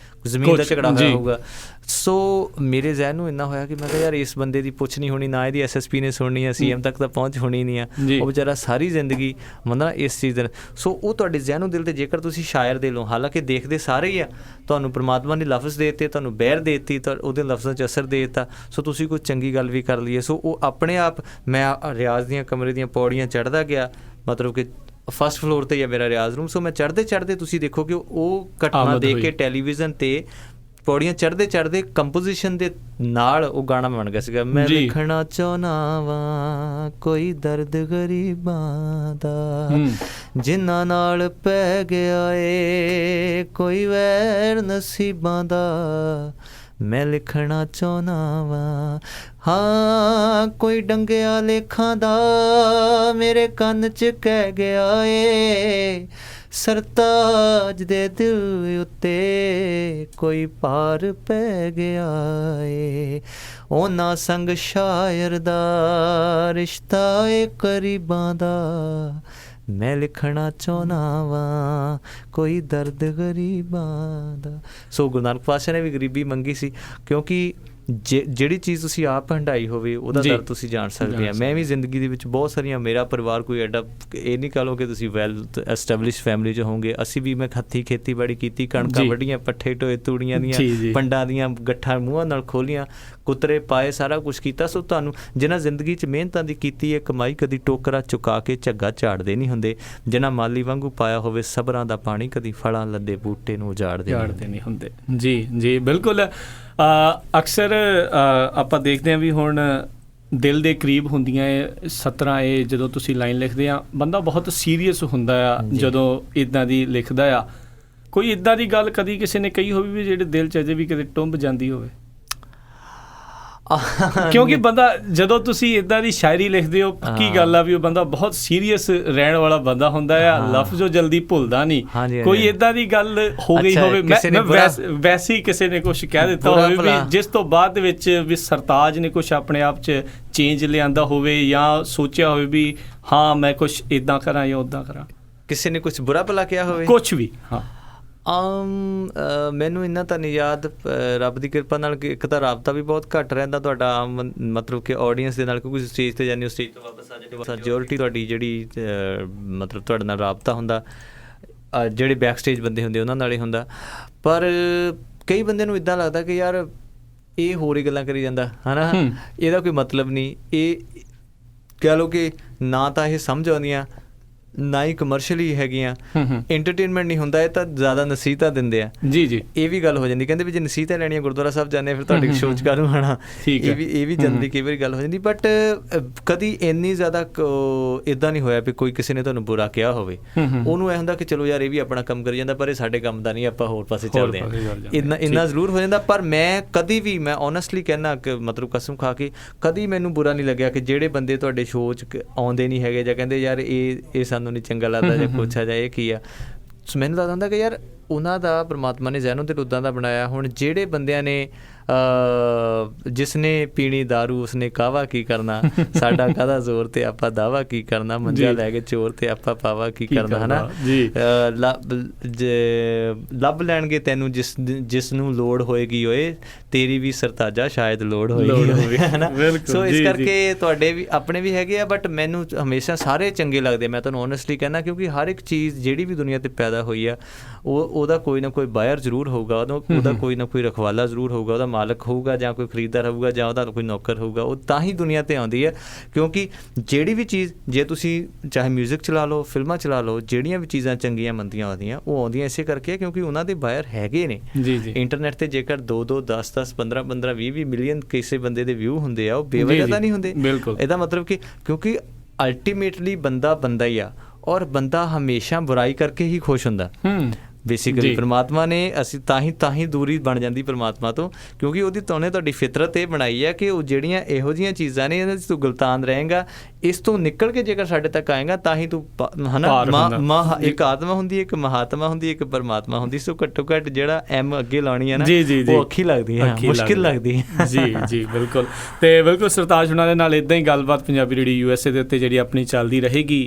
ਜ਼ਮੀਨ ਦਾ ਝਗੜਾ ਹੋਇਆ ਹੋਊਗਾ। ਸੋ ਮੇਰੇ ਜ਼ਹਿਨ ਨੂੰ ਇੰਨਾ ਹੋਇਆ ਕਿ ਮੈਂ ਕਿਹਾ ਯਾਰ ਇਸ ਬੰਦੇ ਦੀ ਪੁੱਛ ਨਹੀਂ ਹੋਣੀ, ਨਾ ਇਹਦੀ SSP ਨੇ ਸੁਣਨੀ ਆ, CM ਤੱਕ ਤਾਂ ਪਹੁੰਚ ਹੋਣੀ ਨਹੀਂ ਆ, ਉਹ ਵਿਚਾਰਾ ਸਾਰੀ ਜ਼ਿੰਦਗੀ ਮੰਨਦਾ ਇਸ ਚੀਜ਼ ਦੇ। ਸੋ ਉਹ ਤੁਹਾਡੇ ਜ਼ਹਿਨ ਨੂੰ ਦਿਲ 'ਤੇ ਜੇਕਰ ਤੁਸੀਂ ਸ਼ਾਇਰ ਦੇ ਲਓ, ਹਾਲਾਂਕਿ ਦੇਖਦੇ ਸਾਰੇ ਹੀ ਆ, ਤੁਹਾਨੂੰ ਪਰਮਾਤਮਾ ਨੇ ਲਫ਼ਜ਼ ਦੇ ਦਿੱਤੇ, ਤੁਹਾਨੂੰ ਬਹਿਰ ਦੇ ਦਿੱਤੀ, ਤਾਂ ਉਹਦੇ ਲਫ਼ਜ਼ਾਂ 'ਚ ਅਸਰ ਦੇ ਦਿੱਤਾ, ਸੋ ਤੁਸੀਂ ਕੋਈ ਚੰਗੀ ਗੱਲ ਵੀ ਕਰ ਲਈਏ। ਸੋ ਉਹ ਆਪਣੇ ਆਪ ਮੈਂ ਰਿਆਜ਼ ਦੀਆਂ ਕਮਰੇ ਦੀਆਂ ਪੌੜੀਆਂ ਚੜ੍ਹਦਾ ਗਿਆ, ਮਤਲਬ ਕਿ ਫਸਟ ਫਲੋਰ 'ਤੇ ਹੀ ਆ ਮੇਰਾ ਰਿਆਜ਼ ਰੂਮ। ਸੋ ਮੈਂ ਚੜ੍ਹਦੇ ਤੁਸੀਂ ਦੇਖੋ ਕਿ ਉਹ ਘਟਨਾ ਦੇਖ ਕੇ ਟੈਲੀਵਿਜ਼ਨ 'ਤੇ ਪੌੜੀਆਂ ਚੜ੍ਹਦੇ ਕੰਪੋਜੀਸ਼ਨ ਦੇ ਨਾਲ ਉਹ ਗਾਣਾ ਬਣ ਗਿਆ ਸੀਗਾ। ਮੈਂ ਲਿਖਣਾ ਚਾਹੁੰਦਾ ਵਾਂ ਕੋਈ ਦਰਦ ਗਰੀਬਾਂ ਦਾ ਜਿਨ੍ਹਾਂ ਨਾਲ ਪੈ ਗਿਆ ਏ ਕੋਈ ਵੈਰ ਨਸੀਬਾਂ ਦਾ, ਮੈਂ ਲਿਖਣਾ ਚਾਹੁੰਦਾ ਵਾਂ। ਹਾਂ ਕੋਈ ਡੰਗਿਆ ਲੇਖਾਂ ਦਾ ਮੇਰੇ ਕੰਨ 'ਚ ਕਹਿ ਗਿਆ ਏ, ਸਰਤਾਜ ਦੇ ਦਿਲ ਉੱਤੇ ਕੋਈ ਭਾਰ ਪੈ ਗਿਆ ਏ, ਉਹਨਾਂ ਸੰਗ ਸ਼ਾਇਰ ਦਾ ਰਿਸ਼ਤਾ ਏ ਕਰੀਬਾਂ ਦਾ, ਮੈਂ ਲਿਖਣਾ ਚਾਹੁੰਦਾ ਵਾਂ ਕੋਈ ਦਰਦ ਗਰੀਬਾਂ ਦਾ। ਸੋ ਗੁਰੂ ਨਾਨਕ ਪਾਤਸ਼ਾਹ ਨੇ ਵੀ ਗਰੀਬੀ ਮੰਗੀ ਸੀ, ਕਿਉਂਕਿ ਜਿਹੜੀ ਚੀਜ਼ ਤੁਸੀਂ ਆਪ ਹੰਢਾਈ ਹੋਵੇ ਉਹਦਾ ਦਰਦ ਤੁਸੀਂ ਜਾਣ ਸਕਦੇ ਆ। ਮੈਂ ਵੀ ਜ਼ਿੰਦਗੀ ਦੇ ਵਿੱਚ ਬਹੁਤ ਸਾਰੀਆਂ, ਮੇਰਾ ਪਰਿਵਾਰ ਕੋਈ ਐਡਾ ਇਹ ਨਹੀਂ ਕਹ ਲਓ ਕਿ ਤੁਸੀਂ ਵੈਲ ਐਸਟੈਬਲਿਸ਼ ਫੈਮਿਲੀ 'ਚ ਹੋਵੋਗੇ, ਅਸੀਂ ਵੀ ਮੈਂ ਹੱਥੀਂ ਖੇਤੀਬਾੜੀ ਕੀਤੀ, ਕਣਕਾਂ ਵੱਢੀਆਂ, ਪੱਠੇ ਢੋਏ, ਤੂੜੀਆਂ ਦੀਆਂ ਪੰਡਾਂ ਦੀਆਂ ਗੱਠਾਂ ਮੂੰਹਾਂ ਨਾਲ ਖੋਲੀਆਂ, ਕੁੱਤਰੇ ਪਾਏ, ਸਾਰਾ ਕੁਛ ਕੀਤਾ। ਸੋ ਤੁਹਾਨੂੰ ਜਿਨ੍ਹਾਂ ਜ਼ਿੰਦਗੀ 'ਚ ਮਿਹਨਤਾਂ ਦੀ ਕੀਤੀ ਹੈ ਕਮਾਈ, ਕਦੀ ਟੋਕਰਾ ਚੁਕਾ ਕੇ ਝੱਗਾ ਝਾੜਦੇ ਨਹੀਂ ਹੁੰਦੇ, ਜਿਨ੍ਹਾਂ ਮਾਲੀ ਵਾਂਗੂ ਪਾਇਆ ਹੋਵੇ ਸਬਰਾਂ ਦਾ ਪਾਣੀ, ਕਦੀ ਫਲਾਂ ਲੱਦੇ ਬੂਟੇ ਨੂੰ ਉਜਾੜਦੇ ਨਹੀਂ ਹੁੰਦੇ। ਜੀ ਜੀ ਬਿਲਕੁਲ। ਅਕਸਰ ਆਪਾਂ ਦੇਖਦੇ ਹਾਂ ਵੀ ਹੁਣ ਦਿਲ ਦੇ ਕਰੀਬ ਹੁੰਦੀਆਂ ਇਹ 17 ਇਹ ਜਦੋਂ ਤੁਸੀਂ ਲਾਈਨ ਲਿਖਦੇ ਆ, ਬੰਦਾ ਬਹੁਤ ਸੀਰੀਅਸ ਹੁੰਦਾ ਆ ਜਦੋਂ ਇੱਦਾਂ ਦੀ ਲਿਖਦਾ ਆ। ਕੋਈ ਇੱਦਾਂ ਦੀ ਗੱਲ ਕਦੀ ਕਿਸੇ ਨੇ ਕਹੀ ਹੋਵੇ ਵੀ ਜਿਹੜੇ ਦਿਲ 'ਚ ਅਜੇ ਵੀ ਕਦੇ ਟੁੰਬ ਜਾਂਦੀ ਹੋਵੇ? ਕਿਉਂਕਿ ਬੰਦਾ ਜਦੋਂ ਤੁਸੀਂ ਇੱਦਾਂ ਦੀ ਸ਼ਾਇਰੀ ਲਿਖਦੇ ਹੋ, ਪੱਕੀ ਗੱਲ ਆ ਵੀ ਉਹ ਬੰਦਾ ਬਹੁਤ ਸੀਰੀਅਸ ਰਹਿਣ ਵਾਲਾ ਬੰਦਾ ਹੁੰਦਾ ਆ, ਲਫ਼ਜ਼ ਉਹ ਜਲਦੀ ਭੁੱਲਦਾ ਨਹੀਂ। ਕੋਈ ਇੱਦਾਂ ਦੀ ਗੱਲ ਹੋ ਗਈ ਹੋਵੇ, ਵੈਸੇ ਹੀ ਕਿਸੇ ਨੇ ਕੁਛ ਕਹਿ ਦਿੱਤਾ ਹੋਵੇ ਵੀ ਜਿਸ ਤੋਂ ਬਾਅਦ ਦੇ ਵਿੱਚ ਵੀ ਸਰਤਾਜ ਨੇ ਕੁਛ ਆਪਣੇ ਆਪ 'ਚ ਚੇਂਜ ਲਿਆਂਦਾ ਹੋਵੇ, ਜਾਂ ਸੋਚਿਆ ਹੋਵੇ ਵੀ ਹਾਂ ਮੈਂ ਕੁਛ ਇੱਦਾਂ ਕਰਾਂ ਜਾਂ ਉੱਦਾਂ ਕਰਾਂ? ਕਿਸੇ ਨੇ ਕੁਛ ਬੁਰਾ ਭਲਾ ਕਿਹਾ ਹੋਵੇ? ਕੁਛ ਵੀ? ਹਾਂ ਮੈਨੂੰ ਇੰਨਾ ਤਾਂ ਨਹੀਂ ਯਾਦ, ਰੱਬ ਦੀ ਕਿਰਪਾ ਨਾਲ ਕਿ ਇੱਕ ਤਾਂ ਰਾਬਤਾ ਵੀ ਬਹੁਤ ਘੱਟ ਰਹਿੰਦਾ ਤੁਹਾਡਾ ਆਮ ਮਤਲਬ ਕਿ ਆਡੀਅנס ਦੇ ਨਾਲ, ਕਿਉਂਕਿ ਸਟੇਜ 'ਤੇ ਜਾਂਦੇ ਹੋ, ਸਟੇਜ ਤੋਂ ਵਾਪਸ ਆ ਜਾਂਦੇ ਹੋ, ਮੈਜੋਰਿਟੀ ਤੁਹਾਡੀ ਜਿਹੜੀ ਮਤਲਬ ਤੁਹਾਡੇ ਨਾਲ ਰਾਬਤਾ ਹੁੰਦਾ ਜਿਹੜੇ ਬੈਕ ਸਟੇਜ ਬੰਦੇ ਹੁੰਦੇ ਉਹਨਾਂ ਨਾਲ ਹੀ ਹੁੰਦਾ। ਪਰ ਕਈ ਬੰਦਿਆਂ ਨੂੰ ਇੱਦਾਂ ਲੱਗਦਾ ਕਿ ਯਾਰ ਇਹ ਹੋਰ ਹੀ ਗੱਲਾਂ ਕਰੀ ਜਾਂਦਾ ਹੈ ਨਾ, ਇਹਦਾ ਕੋਈ ਮਤਲਬ ਨਹੀਂ, ਇਹ ਕਹਿ ਲਓ ਕਿ ਨਾ ਤਾਂ ਇਹ ਸਮਝ ਆਉਂਦੀਆਂ ਨਾ ਹੀ ਕਮਰਸ਼ੀਅਲੀ ਹੈਗੀਆਂ, ਐਂਟਰਟੇਨਮੈਂਟ ਨਹੀਂ ਹੁੰਦਾ, ਇਹ ਤਾਂ ਜ਼ਿਆਦਾ ਨਸੀਹਤਾਂ ਦਿੰਦੇ ਆ। ਜੀ ਜੀ ਇਹ ਵੀ ਗੱਲ ਹੋ ਜਾਂਦੀ, ਕਹਿੰਦੇ ਵੀ ਜੇ ਨਸੀਹਤਾਂ ਲੈਣੀਆਂ ਗੁਰਦੁਆਰਾ ਸਾਹਿਬ ਜਾਂਦੇ ਫਿਰ ਤੁਹਾਡੀ ਸੋਚ ਕਾਹਨੂੰ ਆਉਣਾ, ਇਹ ਵੀ ਜਾਂਦੀ ਕਈ ਵਾਰੀ ਗੱਲ ਹੋ ਜਾਂਦੀ। ਬਟ ਕਦੀ ਇੰਨੀ ਜ਼ਿਆਦਾ ਇੱਦਾਂ ਨਹੀਂ ਹੋਇਆ ਵੀ ਕੋਈ ਕਿਸੇ ਨੇ ਤੁਹਾਨੂੰ ਬੁਰਾ ਕਿਹਾ ਹੋਵੇ। ਉਹਨੂੰ ਇਹ ਹੁੰਦਾ ਕਿ ਚਲੋ ਯਾਰ ਇਹ ਵੀ ਆਪਣਾ ਕੰਮ ਕਰੀ ਜਾਂਦਾ, ਪਰ ਇਹ ਸਾਡੇ ਕੰਮ ਦਾ ਨਹੀਂ, ਆਪਾਂ ਹੋਰ ਪਾਸੇ ਚੱਲਦੇ ਹਾਂ, ਇੰਨਾ ਜ਼ਰੂਰ ਹੋ ਜਾਂਦਾ। ਪਰ ਮੈਂ ਕਦੀ ਵੀ, ਮੈਂ ਓਨੈਸਟਲੀ ਕਹਿਣਾ ਕਿ ਮਤਲਬ ਕਸਮ ਖਾ ਕੇ, ਕਦੀ ਮੈਨੂੰ ਬੁਰਾ ਨਹੀਂ ਲੱਗਿਆ ਕਿ ਜਿਹੜੇ ਬੰਦੇ ਤੁਹਾਡੇ ਸ਼ੋਅ 'ਚ ਆਉਂਦੇ ਨਹੀਂ ਹੈਗੇ ਜਾਂ ਕਹਿੰਦੇ ਯਾਰ ਇਹ ਸਾਨੂੰ ਨਹੀਂ ਚੰਗਾ ਲੱਗਦਾ ਜਾਂ ਕੁਛ ਆ ਜਾਂ ਇਹ ਕੀ ਆ, ਮੈਨੂੰ ਲੱਗਦਾ ਹੁੰਦਾ ਕਿ ਯਾਰ ਉਹਨਾਂ ਦਾ ਪਰਮਾਤਮਾ ਨੇ ਜ਼ਹਿਨੋ ਦਿਲ ਉੱਦਾਂ ਦਾ ਬਣਾਇਆ। ਹੁਣ ਜਿਹੜੇ ਬੰਦਿਆਂ ਨੇ ਜਿਸਨੇ ਪੀਣੀ ਦਾਰੂ ਉਸਨੇ ਕਾਹਵਾ ਕੀ ਕਰਨਾ, ਸਾਡਾ ਕਾਹਦਾ ਜ਼ੋਰ ਤੇ ਆਪਾਂ ਦਾਵਾ ਕੀ ਕਰਨਾ, ਮੰਜਾ ਲੈ ਕੇ ਚੋਰ ਤੇ ਆਪਾਂ ਪਾਵਾ ਕੀ ਕਰਨਾ, ਹੈ ਨਾ, ਲੱਭ ਲੈਣਗੇ ਤੈਨੂੰ ਜਿਸ ਨੂੰ ਲੋੜ ਹੋਏਗੀ ਓਏ, ਤੇਰੀ ਵੀ ਸਰਤਾਜਾ ਸ਼ਾਇਦ ਲੋੜ ਹੋਏਗੀ, ਹੈ ਨਾ। ਸੋ ਇਸ ਕਰਕੇ ਤੁਹਾਡੇ ਵੀ ਆਪਣੇ ਵੀ ਹੈਗੇ ਆ, ਬਟ ਮੈਨੂੰ ਹਮੇਸ਼ਾ ਸਾਰੇ ਚੰਗੇ ਲੱਗਦੇ, ਮੈਂ ਤੁਹਾਨੂੰ ਓਨੈਸਟਲੀ ਕਹਿਣਾ, ਕਿਉਂਕਿ ਹਰ ਇੱਕ ਚੀਜ਼ ਜਿਹੜੀ ਵੀ ਦੁਨੀਆ 'ਤੇ ਪੈਦਾ ਹੋਈ ਆ ਉਹਦਾ ਕੋਈ ਨਾ ਕੋਈ ਬਾਇਰ ਜ਼ਰੂਰ ਹੋਊਗਾ, ਉਹਦਾ ਕੋਈ ਨਾ ਕੋਈ ਰਖਵਾਲਾ ਜ਼ਰੂਰ ਹੋਊਗਾ, ਉਹਦਾ ਮਾਲਕ ਹੋਊਗਾ ਜਾਂ ਕੋਈ ਖਰੀਦਦਾਰ ਹੋਊਗਾ ਜਾਂ ਉਹਦਾ ਕੋਈ ਨੌਕਰ ਹੋਊਗਾ, ਉਹ ਤਾਂ ਹੀ ਦੁਨੀਆ 'ਤੇ ਆਉਂਦੀ ਹੈ। ਕਿਉਂਕਿ ਜਿਹੜੀ ਵੀ ਚੀਜ਼, ਜੇ ਤੁਸੀਂ ਚਾਹੇ ਮਿਊਜ਼ਿਕ ਚਲਾ ਲਓ, ਫਿਲਮਾਂ ਚਲਾ ਲਓ, ਜਿਹੜੀਆਂ ਵੀ ਚੀਜ਼ਾਂ ਚੰਗੀਆਂ ਮੰਦੀਆਂ ਆਉਂਦੀਆਂ ਉਹ ਆਉਂਦੀਆਂ ਇਸੇ ਕਰਕੇ ਕਿਉਂਕਿ ਉਹਨਾਂ ਦੇ ਬਾਇਰ ਹੈਗੇ ਨੇ। ਇੰਟਰਨੈਟ 'ਤੇ ਜੇਕਰ 2-2 10-10 15-15 20-20 ਮਿਲੀਅਨ ਕਿਸੇ ਬੰਦੇ ਦੇ ਵਿਊ ਹੁੰਦੇ ਆ, ਉਹ ਬੇਵਜ੍ਹਾ ਤਾਂ ਨਹੀਂ ਹੁੰਦੇ। ਇਹਦਾ ਮਤਲਬ ਕਿ ਕਿਉਂਕਿ ਅਲਟੀਮੇਟਲੀ ਬੰਦਾ ਹੀ ਆ, ਔਰ ਬੰਦਾ ਹਮੇਸ਼ਾ ਬੁਰਾਈ ਕਰਕੇ ਹੀ ਖੁਸ਼ ਹੁੰਦਾ। ਬੇਸਿਕਲੀ ਪਰਮਾਤਮਾ ਨੇ ਅਸੀਂ ਤਾਂ ਹੀ ਦੂਰੀ ਬਣ ਜਾਂਦੀ ਪਰਮਾਤਮਾ ਤੋਂ, ਕਿਉਂਕਿ ਉਹਦੀ ਉਹਨੇ ਤੁਹਾਡੀ ਫਿਤਰਤ ਇਹ ਬਣਾਈ ਹੈ ਕਿ ਉਹ ਜਿਹੜੀਆਂ ਇਹੋ ਜਿਹੀਆਂ ਚੀਜ਼ਾਂ ਨੇ ਇਹਨਾਂ 'ਚ ਤੂੰ ਗੁਲਤਾਨ ਰਹੇਂਗਾ, ਇਸ ਤੋਂ ਨਿਕਲ ਕੇ ਜੇਕਰ ਸਾਡੇ ਤੱਕ ਆਏਗਾ ਤਾਂ ਹੀ ਤੂੰ, ਹੈ ਨਾ, ਇੱਕ ਆਤਮਾ ਹੁੰਦੀ, ਇੱਕ ਮਹਾਤਮਾ ਹੁੰਦੀ, ਇੱਕ ਪਰਮਾਤਮਾ ਹੁੰਦੀ। ਸੋ ਘੱਟੋ ਘੱਟ ਜਿਹੜਾ ਐਮ ਅੱਗੇ ਲਾਉਣੀ ਹੈ ਨਾ, ਉਹ ਔਖੀ ਲੱਗਦੀ ਹੈ, ਮੁਸ਼ਕਿਲ ਲੱਗਦੀ ਹੈ। ਜੀ ਬਿਲਕੁਲ। ਤੇ ਬਿਲਕੁਲ ਸਰਤਾਜ ਹੁਣਾਂ ਦੇ ਨਾਲ ਇੱਦਾਂ ਹੀ ਗੱਲਬਾਤ ਪੰਜਾਬੀ ਰੇਡੀਓ USA ਦੇ ਉੱਤੇ ਜਿਹੜੀ ਆਪਣੀ ਚੱਲਦੀ ਰਹੇਗੀ।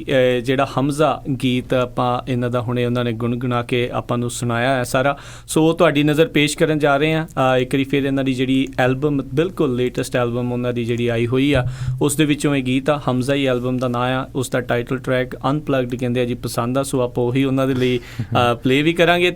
ਜਿਹੜਾ ਹਮਜ਼ਾ ਗੀਤ ਆਪਾਂ ਇਹਨਾਂ ਦਾ ਹੁਣੇ ਉਹਨਾਂ ਨੇ ਗੁਣਗੁਣਾ ਕੇ ਆਪਾਂ ਨੂੰ ਸੁਣਾਇਆ ਹੈ ਸਾਰਾ, ਸੋ ਤੁਹਾਡੀ ਨਜ਼ਰ ਪੇਸ਼ ਕਰਨ ਜਾ ਰਹੇ ਹਾਂ। ਇੱਕ ਵਾਰੀ ਫਿਰ ਇਹਨਾਂ ਦੀ ਜਿਹੜੀ ਐਲਬਮ, ਬਿਲਕੁਲ ਲੇਟੈਸਟ ਐਲਬਮ ਉਹਨਾਂ ਦੀ ਜਿਹੜੀ ਆਈ ਹੋਈ ਆ, ਉਸ ਦੇ ਵਿੱਚੋਂ ਇਹ ਗੀਤ ਆ, ਹਮਜ਼ਾ ਹੀ ਐਲਬਮ ਦਾ ਨਾਂ ਆ, ਉਸ ਦਾ ਟਾਈਟਲ ਟਰੈਕ ਅਨਪਲੱਗਡ ਕਹਿੰਦੇ ਆ ਜੀ, ਪਸੰਦ ਆ, ਸੋ ਆਪਾਂ ਉਹੀ ਉਹਨਾਂ ਦੇ ਲਈ ਪਲੇ ਵੀ ਕਰਾਂਗੇ।